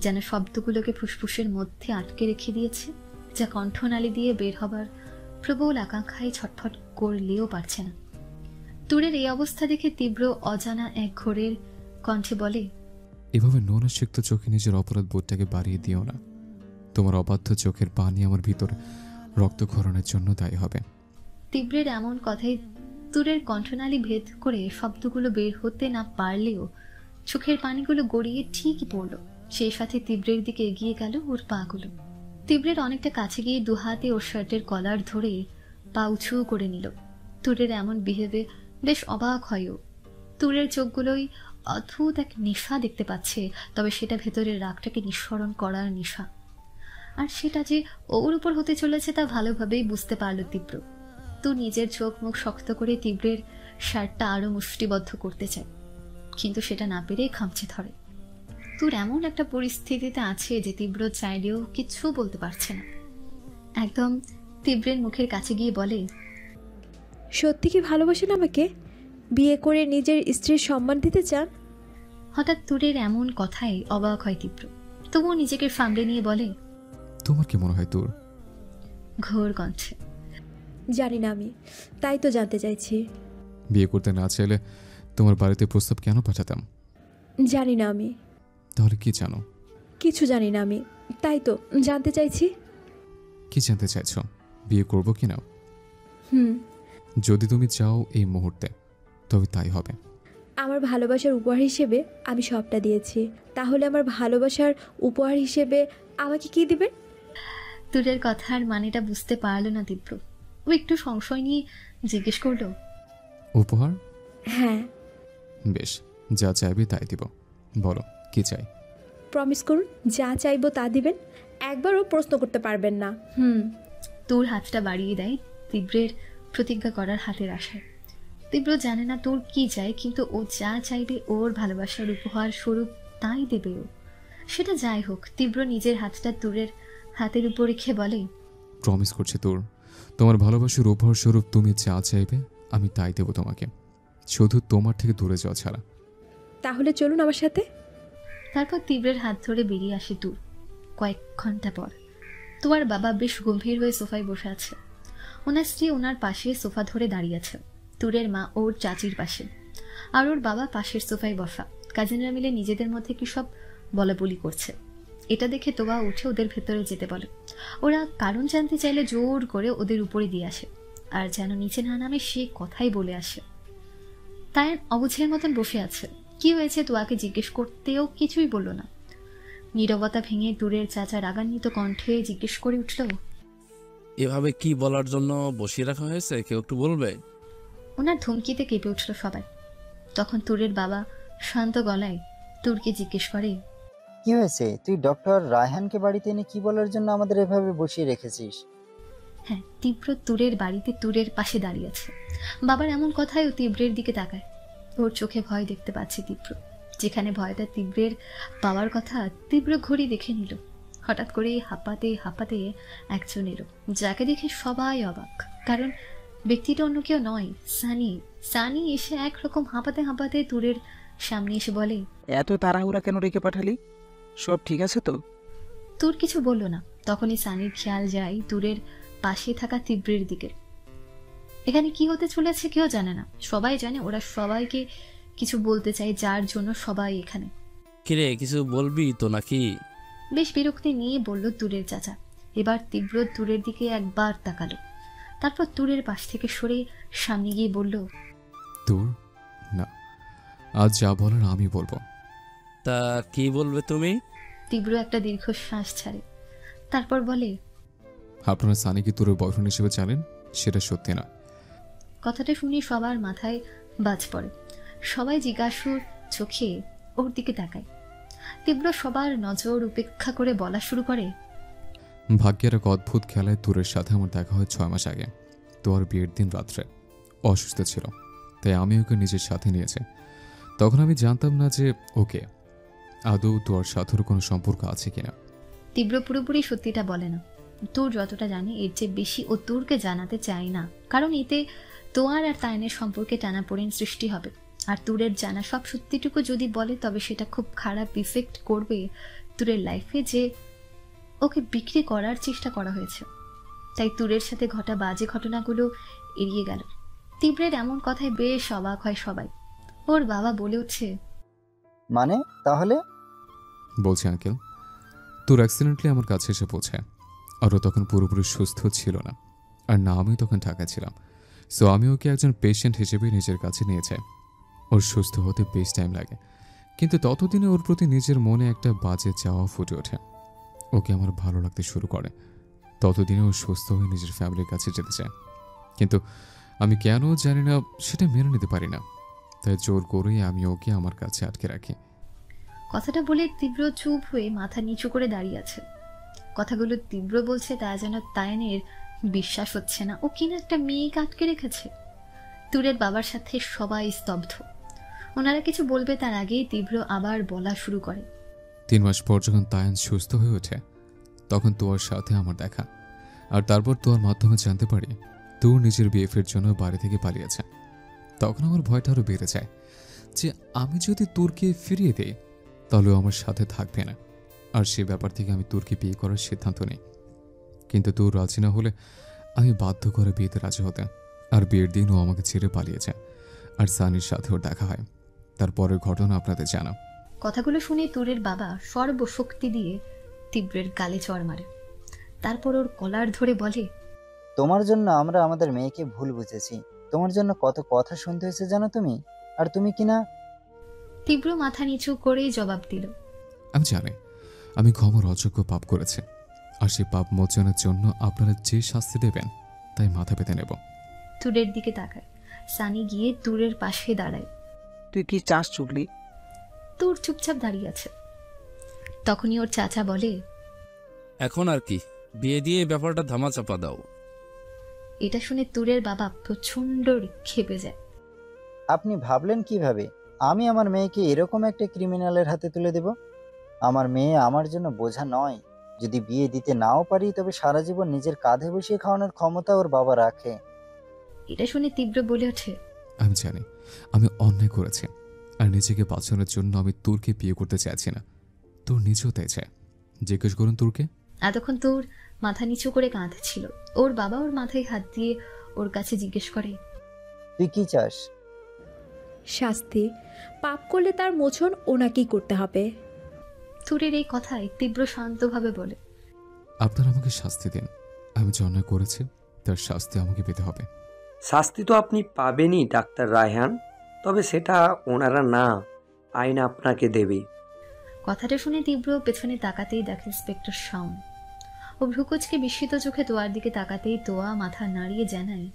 যেন শব্দগুলোকে ফুসফুসের মধ্যে আটকে রেখে দিয়েছে, যা কণ্ঠনালী দিয়ে বের হবার প্রবল আকাঙ্ক্ষায় ছটফট করলেও পারছে না। দূরের এই অবস্থা দেখে তীব্র অজানা এক ঘোরের কণ্ঠে বলে, এভাবে নৈরাশ্যিক্ত চোখে নিজের অপরাধ বোধটাকে বাড়িয়ে দিও না। তোমার অবাধ্য চোখের পানি আমার ভিতর রক্তক্ষরণের জন্য দায়ী হবে। তীব্রের এমন কথায় দূরের কণ্ঠনালী ভেদ করে শব্দগুলো বের হতে না পারলেও চোখের পানিগুলো গড়িয়ে ঠিকই পড়ল। সেই সাথে তীব্রের দিকে এগিয়ে গেল ওর পাগুলো। তীব্রের অনেকটা কাছে গিয়ে দুহাতে ওর শার্টের কলার ধরে পা উঁচু করে নিল। তুরের এমন বিহেভে বেশ অবাক হয়ও। তুরের চোখগুলোই অদ্ভুত এক নেশা দেখতে পাচ্ছে, তবে সেটা ভেতরের রাগটাকে নিঃসরণ করার নেশা। আর সেটা যে ওর উপর হতে চলেছে তা ভালোভাবেই বুঝতে পারল তীব্র। তো নিজের চোখ মুখ শক্ত করে তীব্রের শার্টটা আরো মুষ্টিবদ্ধ করতে চায়, কিন্তু সেটা না পেরে খামচে ধরে। তোর এমন একটা পরিস্থিতিতে আছে যে তীব্র চাইলেও কিছু বলতে পারছে না। একদম তীব্রের মুখের কাছে গিয়ে বলে, সত্যি কি ভালোবাসেন আমাকে? বিয়ে করে নিজের স্ত্রীর সম্মান দিতে চান? হঠাৎ তুরের এমন কথায় অবাক হয় তীব্র, তবুও নিজেকে সামলে নিয়ে বলে, তোমার কি মনে হয় তোর? ঘোর কণ্ঠে, জানি না আমি, তাই তো জানতে চাইছি। বিয়ে করতে না চাইলে তোমার বাড়িতে প্রস্তাব কেন পাঠাতাম? জানি না আমি। তাহলে কি জানো? কিছু জানি না আমি, তাই তো জানতে চাইছি। কি জানতে চাইছো? বিয়ে করবো কি না? যদি তুমি চাও এই মুহূর্তে, তবে তাই হবে। আমার ভালোবাসার উপহার হিসেবে আমি সবটা দিয়েছি, তাহলে আমার ভালোবাসার উপহার হিসেবে আমাকে কি দিবেন? তুরের কথার মানেটা বুঝতে পারলো না তীব্র। ও একটু সংশয় নিয়ে জিজ্ঞেস করলো, উপহার? হ্যাঁ। বেশ, যা চাইবে তাই দিব। বলো কি চাই? প্রমিস করুন যা চাইবো তা দিবেন, একবারও প্রশ্ন করতে পারবেন না। তোর হাতটা বাড়িয়ে দেয় তীব্রের প্রতিজ্ঞা করার হাতের আশায়। তীব্র জানে না তোর কি চাই, কিন্তু ও যা চাইবে ওর ভালোবাসার উপহার স্বরূপ তাই দেবে ও। সেটা যাই হোক, তীব্র নিজের হাতটা তোরের হাতের উপর রেখে বলে, প্রমিস করছি তোর, তোমার ভালোবাসার উপহার স্বরূপ তুমি যা চাইবে আমি তাই দেব তোমাকে, শুধু তোমার থেকে দূরে যাওয়া ছাড়া। তাহলে চলুন আমার সাথে। তারপর তীব্রের হাত ধরে বেরিয়ে আসে তুর। কয়েক ঘন্টা পর তোমার বাবা বেশ গম্ভীর হয়ে সোফায় বসে আছে। ওনার স্ত্রী ওনার পাশে সোফা ধরে দাঁড়িয়ে আছে। তুরের মা ওর চাচির পাশে, আর ওর বাবা পাশের সোফায় বসা। কাজিনরা মিলে নিজেদের মধ্যে কি সব বলাবলি করছে। এটা দেখে তোবা উঠে ওদের ভেতরে যেতে বলে। ওরা কারণ জানতে চাইলে জোর করে ওদের উপরে দিয়ে আসে, আর যেন নিচে না নামে সে কথাই বলে আসে। তাই অবুঝের মতন বসে আছে। কি হয়েছে তোয়াকে জিজ্ঞেস করতেও কিছুই বলল না। নীরবতা ভেঙে দূরের চাচা রাগান্বিত কণ্ঠে জিজ্ঞেস করে উঠল, এভাবে কি বলার জন্য বসিয়ে রাখা হয়েছে, কেউ একটু বলবে? ওনার ধমকিতে কেঁপে উঠল সবাই। তখন তুরের বাবা শান্ত গলায় তুরকে জিজ্ঞেস করে, কি হয়েছে? তুই ডক্টর রায়হানকে বাড়িতে এনে কি বলার জন্য আমাদের এভাবে বসিয়ে রেখেছিস? হ্যাঁ, তীব্র তুরের বাড়িতে তুরের পাশে দাঁড়িয়ে আছে। বাবার এমন কথায় ও তীব্রের দিকে তাকায়। ওর চোখে ভয় দেখতে পাচ্ছে তীব্র। যেখানে ভয়টা তীব্রের পাওয়ার কথা, তীব্র ঘড়ি দেখে নিল। হঠাৎ করে হাঁপাতে হাঁপাতে একজন এলো, যাকে দেখে সবাই অবাক। কারণ ব্যক্তিটা অন্য কেউ নয়, সানি। সানি এসে একরকম হাঁপাতে হাঁপাতে তুরের সামনে এসে বলে, এত তাড়াহুড়া কেন রেখে পাঠালি? সব ঠিক আছে তো? তুর কিছু বলল না। তখনই সানির খেয়াল যায় তুরের পাশে থাকা তীব্রের দিকে। এখানে কি হতে চলেছে কেউ জানে না, সবাই জানে ওরা সবাইকে কিছু বলতে চায়, যার জন্য সবাই এখানে। কিরে, কিছু বলবি তো নাকি? বেশ বিরক্তি নিয়ে বলল তুরের চাচা। এবার তীব্র তুরের দিকে একবার তাকালো, তারপর তুরের পাশ থেকে সরে সামনে গিয়ে বলল, তোর না, আজ যা বলার আমি বলবো। তা কি বলবে তুমি? তীব্র একটা দীর্ঘশ্বাস ছাড়ে, তারপর বলে, আপনারা সানিকে তোর বয়ফ্রেন্ড হিসেবে জানেন, সেটা সত্যি না। কথাটা শুনি সবার মাথায় বাজ পড়ে। সবাই জিজ্ঞাসুর চোখে ওর দিকে তাকায়। তীব্র সবার নজর উপেক্ষা করে বলা শুরু করে, ভাগ্যের এক অদ্ভুত খেলায় তুরের সাথে আমার দেখা হয় 6 মাস আগে। তোর বিয়ের দিন রাত্রে অসুস্থ ছিল, তাই আমি ওকে নিজের সাথে নিয়েছি। তখন আমি জানতাম না যে ওকে আদৌ তোর সাথে কোনো সম্পর্ক আছে কিনা। তীব্র পুরোপুরি সত্যিটা বলে না। তোর যতটা জানে এর চেয়ে বেশি ও তোরকে জানাতে চায় না, কারণ এতে তোয়ার আর তাইনের সম্পর্কে টানাপোড়েন সৃষ্টি হবে। আর তুরের জানা সব সত্যিটুকু যদি বলে তবে সেটা খুব খারাপ ইফেক্ট করবে তুরের লাইফে, যে ওকে বিক্রি করার চেষ্টা করা হয়েছে। তাই তুরের সাথে ঘটা বাজে ঘটনাগুলো এড়িয়ে গেল। তীব্রের এমন কথায় বেশ অবাক হয় সবাই। ওর বাবা বলে উঠছে, মানে তাহলে? বলছে আঙ্কেল, তোর অ্যাক্সিডেন্টলি আমার কাছে এসে পৌঁছায়। আর ও তখন পুরোপুরি সুস্থ ছিল না, আর না আমি তখন ঢাকা ছিলাম। সো আমি ওকে একজন পেশেন্ট হিসেবে নিজের কাছে নিয়ে যাই। ওর সুস্থ হতে বেশ টাইম লাগে, কিন্তু ততদিনে ওর প্রতি নিজের মনে একটা বাজে চাওয়া ফুটে ওঠে। ওকে আমার ভালো লাগতে শুরু করে। ততদিনে ও সুস্থ হয়ে নিজের ফ্যামিলির কাছে যেতে চায়, কিন্তু আমি কেন জানি না সেটা মেনে নিতে পারি না। তাই জোর করেই আমি ওকে আমার কাছে আটকে রাখি। কথাটা বলে তীব্র চুপ হয়ে মাথা নিচু করে দাঁড়িয়ে আছে। কথাগুলো তীব্র বলছে তা যেন তায়নের বিশ্বাস হচ্ছে না ও কিনা একটা মেয়েকে আটকে রেখেছে। তুরের বাবার সাথে সবাই স্তব্ধ। ওনারা কিছু বলবে তার আগেই তীব্র আবার বলা শুরু করে। 3 মাস পর যখন তায়ান সুস্থ হয়ে ওঠে, তখন তোর সাথে আমার দেখা। আর তারপর তোর মাধ্যমে জানতে পারি তোর নিজের বিএফের জন্য বাড়ি থেকে পালিয়েছে। তখন আমার ভয়টা আরও বেড়ে যায় যে আমি যদি তোরকে ফিরিয়ে দিই তাহলে ও আমার সাথে থাকবে না। আর সে ব্যাপার থেকে আমি তোরকে বিয়ে করার সিদ্ধান্ত নিই। কিন্তু তোর রাজি না হলে আমি বাধ্য করে বিয়েতে রাজি হতে। আর বিয়ের দিন ও আমাকে ছেড়ে পালিয়েছে, আর সানির সাথে ওর দেখা হয়। তারপরের ঘটনা আপনাদের জানা। কথাগুলো শুনে তুরের বাবা সর্বশক্তি দিয়ে তীব্রের গালে চড় মারে। তারপর ওর কলার ধরে বলে, তোমার জন্য আমরা আমাদের মেয়েকে ভুল বুঝেছি। তোমার জন্য কত কথা শুনতে হয়েছে জানো তুমি? আর তুমি কিনা। তীব্র মাথা নিচু করেই জবাব দিল, আমি জানি আমি ক্ষমার অযোগ্য পাপ করেছি, আর সেই পাপ মোচনের জন্য আপনারা যে শাস্তি দেবেন তাই মাথা পেতে নেব। তুরের দিকে তাকায়। সানি গিয়ে তুরের পাশে দাঁড়ায়। তুই কি চাস চুগলি? তুর চুপচাপ দাঁড়িয়ে আছে। তখনই ওর চাচা বলে, এখন আর কি, বিয়ে দিয়ে এই ব্যাপারটা ধামাচাপা দাও। এটা শুনে তুরের বাবা প্রচন্ড ক্ষেপে যায়। আপনি ভাবলেন কিভাবে আমি আমার মেয়েকে এরকম একটা ক্রিমিনালের হাতে তুলে দেব? আমার মেয়ে আমার জন্য বোঝা নয়। যদি বিয়ে দিতে নাও পারি তবে সারা জীবন নিজের কাঁধে বসিয়ে খাওয়ানোর ক্ষমতা ওর বাবা রাখে। এটা শুনে তীব্র বলে ওঠে, আমি জানি আমি অন্যায় করেছি, আর নিজেকে বাঁচানোর জন্য আমি তোরকে বিয়ে করতে চাইছি না। তোর নিজেও তাই চায়। জিজ্ঞেস করুন তোরকে। এতক্ষণ তোর মাথা নিচু করে কাঁদছিল। ওর বাবা ওর মাথায় হাত দিয়ে ওর কাছে জিজ্ঞেস করে, তুই কি চাস? শাস্তি। পাপ করলে তার মোচন ওনাকেই করতে হবে। তুরের এই কথায় তীব্র শান্তভাবে বলে, আপনারা আমাকে শাস্তি দিন। আমি যে অন্যায় করেছি তার শাস্তি আমাকে পেতে হবে। শাস্তি তো আপনি পাবেনই ডাক্তার রায়হান, তবে সেটা ওনারা না, আইন আপনাকে দেবে। কথাটা শুনে তীব্র পেছনে তাকাতেই দেখে ইন্সপেক্টর শাওন। ও ভ্রুকুচকে বিস্মিত চোখে তোয়ার দিকে তাকাতেই তোয়া মাথা নাড়িয়ে জানায়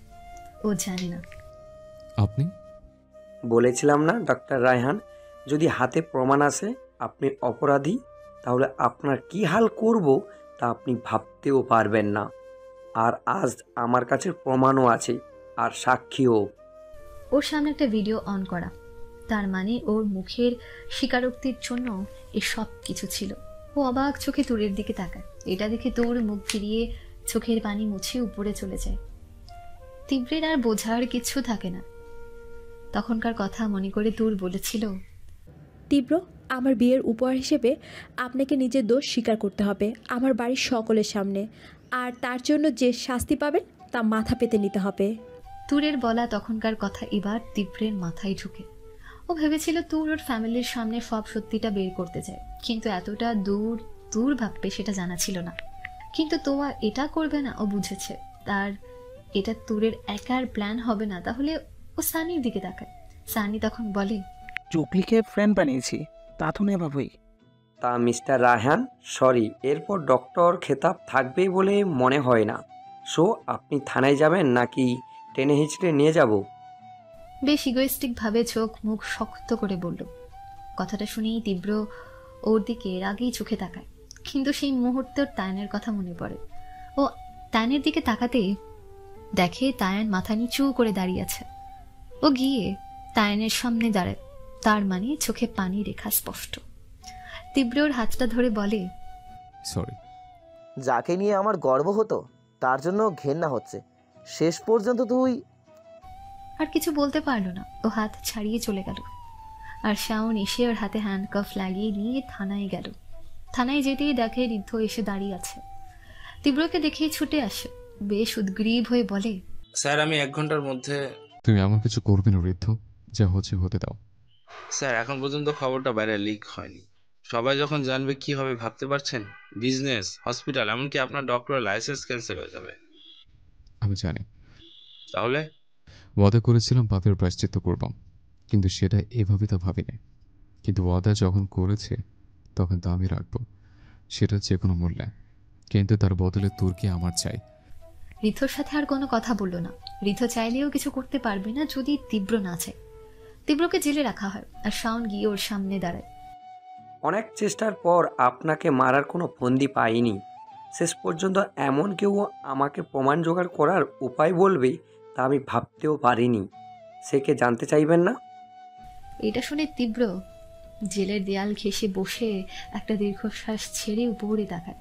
ও জানে না। আপনি? বলেছিলাম না ডাক্তার রায়হান, যদি হাতে প্রমাণ আসে আপনি অপরাধী, তাহলে আপনার কি হাল করব তা আপনি ভাবতেও পারবেন না। আর আজ আমার কাছে প্রমাণও আছে আর সাক্ষীও। ওর সামনে একটা ভিডিও অন করা, তার মানে ওর মুখের স্বীকারোক্তির জন্য এসব কিছু ছিল। ও অবাক চোখে তুরের দিকে তাকায়। এটা দেখে তোর মুখ ফিরিয়ে চোখের পানি মুছে উপরে চলে যায়। তীব্রের আর বোঝার কিছু থাকে না। তখনকার কথা মনে করে তুর বলেছিল, তীব্র, আমার বিয়ের উপহার হিসেবে আপনাকে নিজের দোষ স্বীকার করতে হবে আমার বাড়ির সকলের সামনে, আর তার জন্য যে শাস্তি পাবেন তা মাথা পেতে নিতে হবে। তুরের বলা তখনকার কথা এবার তীব্রের মাথায় ঢুকে। ও ভেবেছিল তুর ওর ফ্যামিলির সামনে সব সত্যিটা বের করতে যায়, কিন্তু এতটা দূর ভাববে সেটা জানা ছিল না। কিন্তু তোয়া এটা করবে না ও বুঝেছে। তার এটা তুরের একার প্ল্যান হবে না। তাহলে ও সানির দিকে তাকায়। সানি তখন বলে, চুগলিকে ফ্রেন্ড বানিয়েছি, তা তো নেভাবই। তা মিস্টার রায়হান, সরি, এরপর ডক্টর খেতাব থাকবে বলে মনে হয় না। সো আপনি থানায় যাবেন নাকি টেনে হিঁচড়ে নিয়ে যাব? বেশ ইগোয়েস্টিক ভাবে চোখ মুখ শক্ত করে বলল। কথাটা শুনেই তীব্র ওর দিকে রাগেই চোখে তাকায়, কিন্তু সেই মুহূর্তে ওর তায়ানের কথা মনে পড়ে। ও তায়ানের দিকে তাকাতেই দেখে তায়ান মাথা নিচু করে দাঁড়িয়ে আছে। ও গিয়ে তায়ানের সামনে দাঁড়ায়, তার মানে চোখে পানি রেখা স্পষ্ট। তীব্র ওর হাতটা ধরে বলে, সরি। যাকে নিয়ে আমার গর্ব হতো তার জন্য ঘেন্না হচ্ছে। শেষ পর্যন্ত তুই। আর কিছু বলতে পারলো না, ও হাত ছাড়িয়ে চলে গেল। আর শাওন এসে ওর হাতে হ্যান্ডকাফ লাগিয়ে নিয়ে থানায় গেল। থানায় যেতেই দেখে ঋদ্ধ এসে দাঁড়িয়ে আছে। তীব্রকে দেখেই ছুটে আসে, বেশ উদ্গ্রীব হয়ে বলে, স্যার আমি 1 ঘন্টার মধ্যে। তুমি এমন কিছু করবে না ঋদ্ধ, যা হচ্ছে হতে দাও। স্যার এখন পর্যন্ত খবরটা বাইরে লিক হয়নি। সবাই যখন জানবে কি হবে ভাবতে পারছেন? বিজনেস, হসপিটাল, এমনকি আপনার ডক্টরের লাইসেন্স ক্যান্সেল হয়ে যাবে। আমি জানি। তাহলে ওয়াদা করেছিলাম পাপের প্রায়শ্চিত্ত করব, কিন্তু সেটা এভাবে তো ভাবিনি। কিন্তু ওয়াদা যখন করেছে তখন তা আমি রাখবো, সেটা যে কোনো মূল্যে। কিন্তু তার বদলে তুর্কি আমার চাই। ঋদ্ধর সাথে আর কোনো কথা বলল না। ঋদ্ধ চাইলেও কিছু করতে পারবে না যদি তীব্র না চায়। তীব্রকে জেলে রাখা হয় আর শাওন গিয়ে ওর সামনে দাঁড়ায়। অনেক চেষ্টার পর আপনাকে মারার কোনো ফন্দি পাইনি। শেষ পর্যন্ত এমন কেউ আমাকে প্রমাণ জোগাড় করার উপায় বলবে তা আমি ভাবতেও পারিনি। সে কে জানতে চাইবেন না? এটা শুনে তীব্র জেলের দেয়াল ঘেঁষে বসে একটা দীর্ঘশ্বাস ছেড়ে উপরে তাকায়।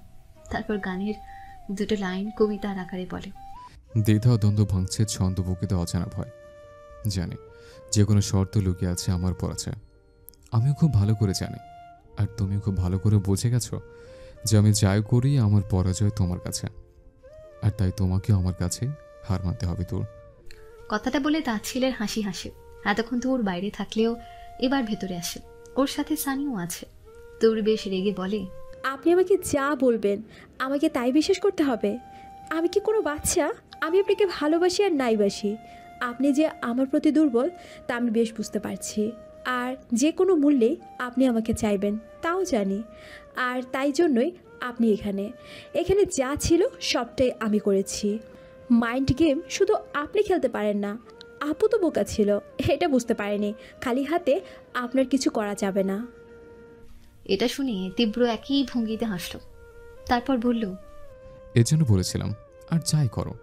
তারপর গানের 2টো লাইন কবিতার আকারে বলে, দ্বিধা দ্বন্দ্ব ভাঙছে ছন্দ বুকিতে অজানা ভয়। জানি যে কোনো শর্ত লুকিয়ে আছে আমার পরাজয়। আমিও খুব ভালো করে জানি, আর তুমিও খুব ভালো করে বুঝে গেছো যে আমি যাই করি আমার পরাজয় তোমার কাছে, আর তাই তোমাকেও আমার কাছে হার মানতে হবে তোর। কথাটা বলে তাচ্ছিলের হাসি হাসে। এতক্ষণ তো ওর বাইরে থাকলেও এবার ভেতরে আসে। ওর সাথে সানিও আছে। তোর বেশ রেগে বলে, আপনি আমাকে যা বলবেন আমাকে তাই বিশ্বাস করতে হবে? আমি কি কোনো বাচ্চা? আমি আপনাকে ভালোবাসি আর নাইবাসি। আপনি যে আমার প্রতি দুর্বল তা আমি বেশ বুঝতে পারছি। আর যে কোনো মূল্যেই আপনি আমাকে চাইবেন তাও জানি। আর তাই জন্যই আপনি এখানে যা ছিল সবটাই আমি করেছি। মাইন্ড গেম শুধু আপনি খেলতে পারেন না, আপু তো বোকা ছিল, এটা বুঝতে পারেনি। খালি হাতে আপনার কিছু করা যাবে না। এটা শুনে তীব্র একই ভঙ্গিতে হাসল। তারপর বলল, এর জন্য বলেছিলাম, আর যাই করো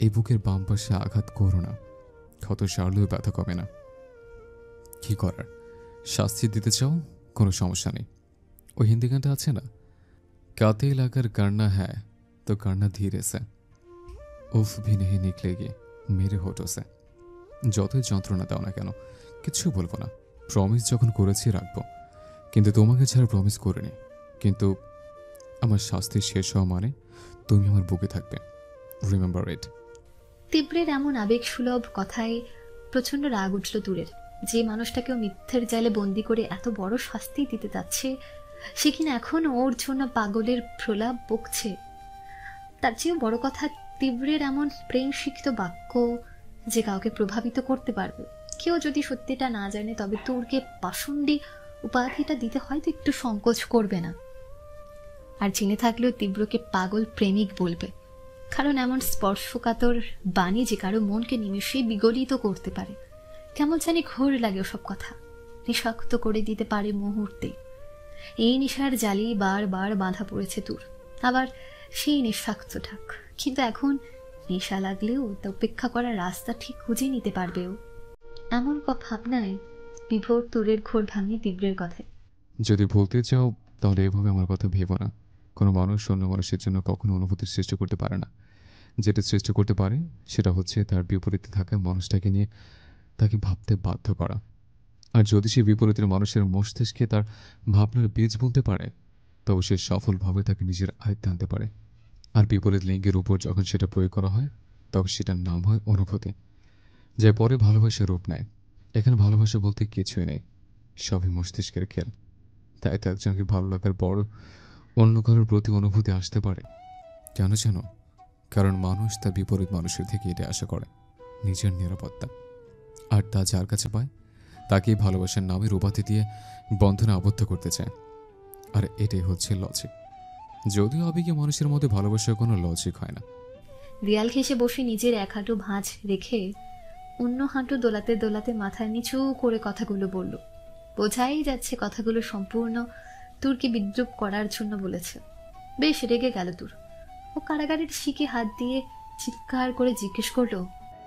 এই বুকের বাম পাশে আঘাত করো না, ক্ষত সারলেও ব্যথা কমে না। কি করার, শাস্তি দিতে চাও, কোনো সমস্যা নেই। ওই হিন্দি গানটা আছে না, কাতে লাগার কান্না হ্যাঁ তো কান্না ধীরে সে, উফ ভি নেহি নিকলেগি মেরে হোঠো সে। যতই যন্ত্রণা দাও না কেন কিচ্ছু বলবো না। প্রমিস যখন করেছি রাখবো, কিন্তু তোমাকে ছাড়া প্রমিস করিনি। কিন্তু আমার শাস্তি শেষ হওয়া মানে তুমি আমার বুকে থাকবে, রিমেম্বার ইট। তীব্রের এমন আবেগ সুলভ কথায় প্রচন্ড রাগ উঠল তুরের। যে মানুষটাকেও মিথ্যের জালে বন্দি করে এত বড় শাস্তি দিতে যাচ্ছে, সে কিনা এখন ওর জন্য পাগলের প্রলাপ বকছে। তার চেয়েও বড় কথা, তীব্রের এমন প্রেম শিক্ষিত বাক্য যে কাউকে প্রভাবিত করতে পারবে। কেউ যদি সত্যিটা না জানে তবে তুরকে পাষণ্ডী উপাধিটা দিতে হয়তো একটু সংকোচ করবে না। আর জেনে থাকলেও তীব্রকে পাগল প্রেমিক বলবে, কারণ এমন স্পর্শকাতর বাণী যে কারো মনকে নিমেষেই বিগলিত করতে পারে। কেমন জানি ঘোর লাগে ওসব কথা, নিঃশক্ত করে দিতে পারে মুহূর্তে। এই নেশার জালি বারবার বাঁধা পড়েছে তুর, আবার সেই নিঃস্বার্থ ঢাক। কিন্তু এখন নেশা লাগলেও তা উপেক্ষা করার রাস্তা ঠিক খুঁজে নিতে পারবে ও। এমন ভাবনায় বিভোর তুরের ঘোর ভাঙে তীব্রের কথায়। যদি বলতে চাও তাহলে এভাবে আমার কথা ভেবো না। কোনো মানুষ অন্য মানুষের জন্য কখনো অনুভূতির সৃষ্টি করতে পারে না। যেটা সৃষ্টি করতে পারে সেটা হচ্ছে তার বিপরীতে থাকা মানুষটাকে নিয়ে তাকে ভাবতে বাধ্য করা। আর যদি সে বিপরীতের মানুষের মস্তিষ্কে তার ভাবনার বীজ বুনতে পারে, তবে সে সফলভাবে তাকে নিজের আয়ত্তে আনতে পারে। আর বিপরীত লিঙ্গের উপর যখন সেটা প্রয়োগ করা হয় তখন সেটার নাম হয় অনুভূতি, যা পরে ভালোবাসার রূপ নেয়। এখানে ভালোবাসা বলতে কিছুই নেই, সবই মস্তিষ্কের খেল। তাই তো একজনকে ভালো লাগার পর অন্য কারোর প্রতি অনুভূতি আসতে পারে। কেন জানো? কারণ মানুষ তার বিপরীত মানুষের থেকে এটা আশা করে নিজের নিরাপত্তা, আর তা যার কাছে পায় তাকেই ভালোবাসার নামে রূপাতি দিয়ে বন্ধনে আবদ্ধ করতে চায়। আর এটাই হচ্ছে লজিক। যদিও আবেগে মানুষের মধ্যে ভালোবাসার কোনো লজিক হয় না। দেয়াল ঘেঁষে বসে নিজের এক হাঁটু ভাঁজ রেখে অন্য হাঁটু দোলাতে দোলাতে মাথা নিচু করে কথাগুলো বলল। বোঝাই যাচ্ছে কথাগুলো সম্পূর্ণ তুর্কি বিদ্রুপ করার জন্য বলেছে। বেশ রেগে গেল তুর। ও কারাগারের শিকে হাত দিয়ে চিৎকার করে জিজ্ঞেস করলো,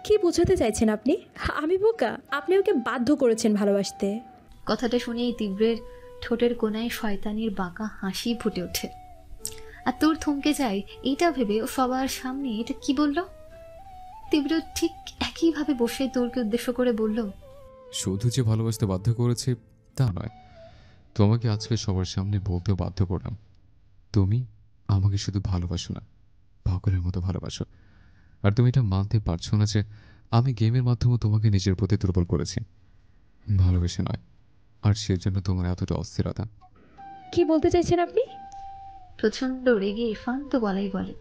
কি বোঝাতে চাইছেন আপনি? আমি বোকা? আপনি ওকে বাধ্য করেছেন ভালোবাসতে। কথাটা শুনেই তীব্রের ঠোঁটের কোনায় শয়তানির বাঁকা হাসি ফুটে ওঠে। আর তোর থমকে যায় এইটা ভেবে ও সবার সামনে এটা কি বলল। তীব্র ঠিক একইভাবে বসে তোরকে উদ্দেশ্য করে বলল, শুধু যে ভালোবাসতে বাধ্য করেছে তা নয়, তোমাকে আজকে সবার সামনে বলতে বাধ্য করলাম, তুমি আমাকে শুধু ভালোবাসো না, পাগলের মতো ভালোবাসো। আর তুমি এটা মানতে পারছো না যে আমি গেমের মাধ্যমে তোমাকে নিজের প্রতি দুর্বল করেছি, ভালোবেসে নয়। আর সেজন্য তোমার এতটা অস্থিরতা। কি বলতে চাইছেন আপনি? প্রচন্ড রেগে ইরফান তো গলাই বলে,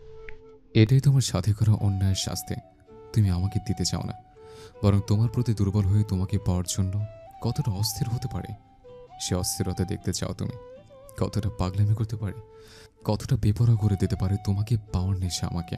এটাই তোমার সাথে করা অন্যায়ের শাস্তি। তুমি আমাকে দিতে চাও না, বরং তোমার প্রতি দুর্বল হয়ে তোমাকে পাওয়ার জন্য কতটা অস্থির হতে পারে সে অস্থিরতা দেখতে চাও তুমি। কতটা পাগলামি করতে পারে, কতটা বেপরোয়া করে দিতে পারে তোমাকে পাওয়ার নেশা আমাকে।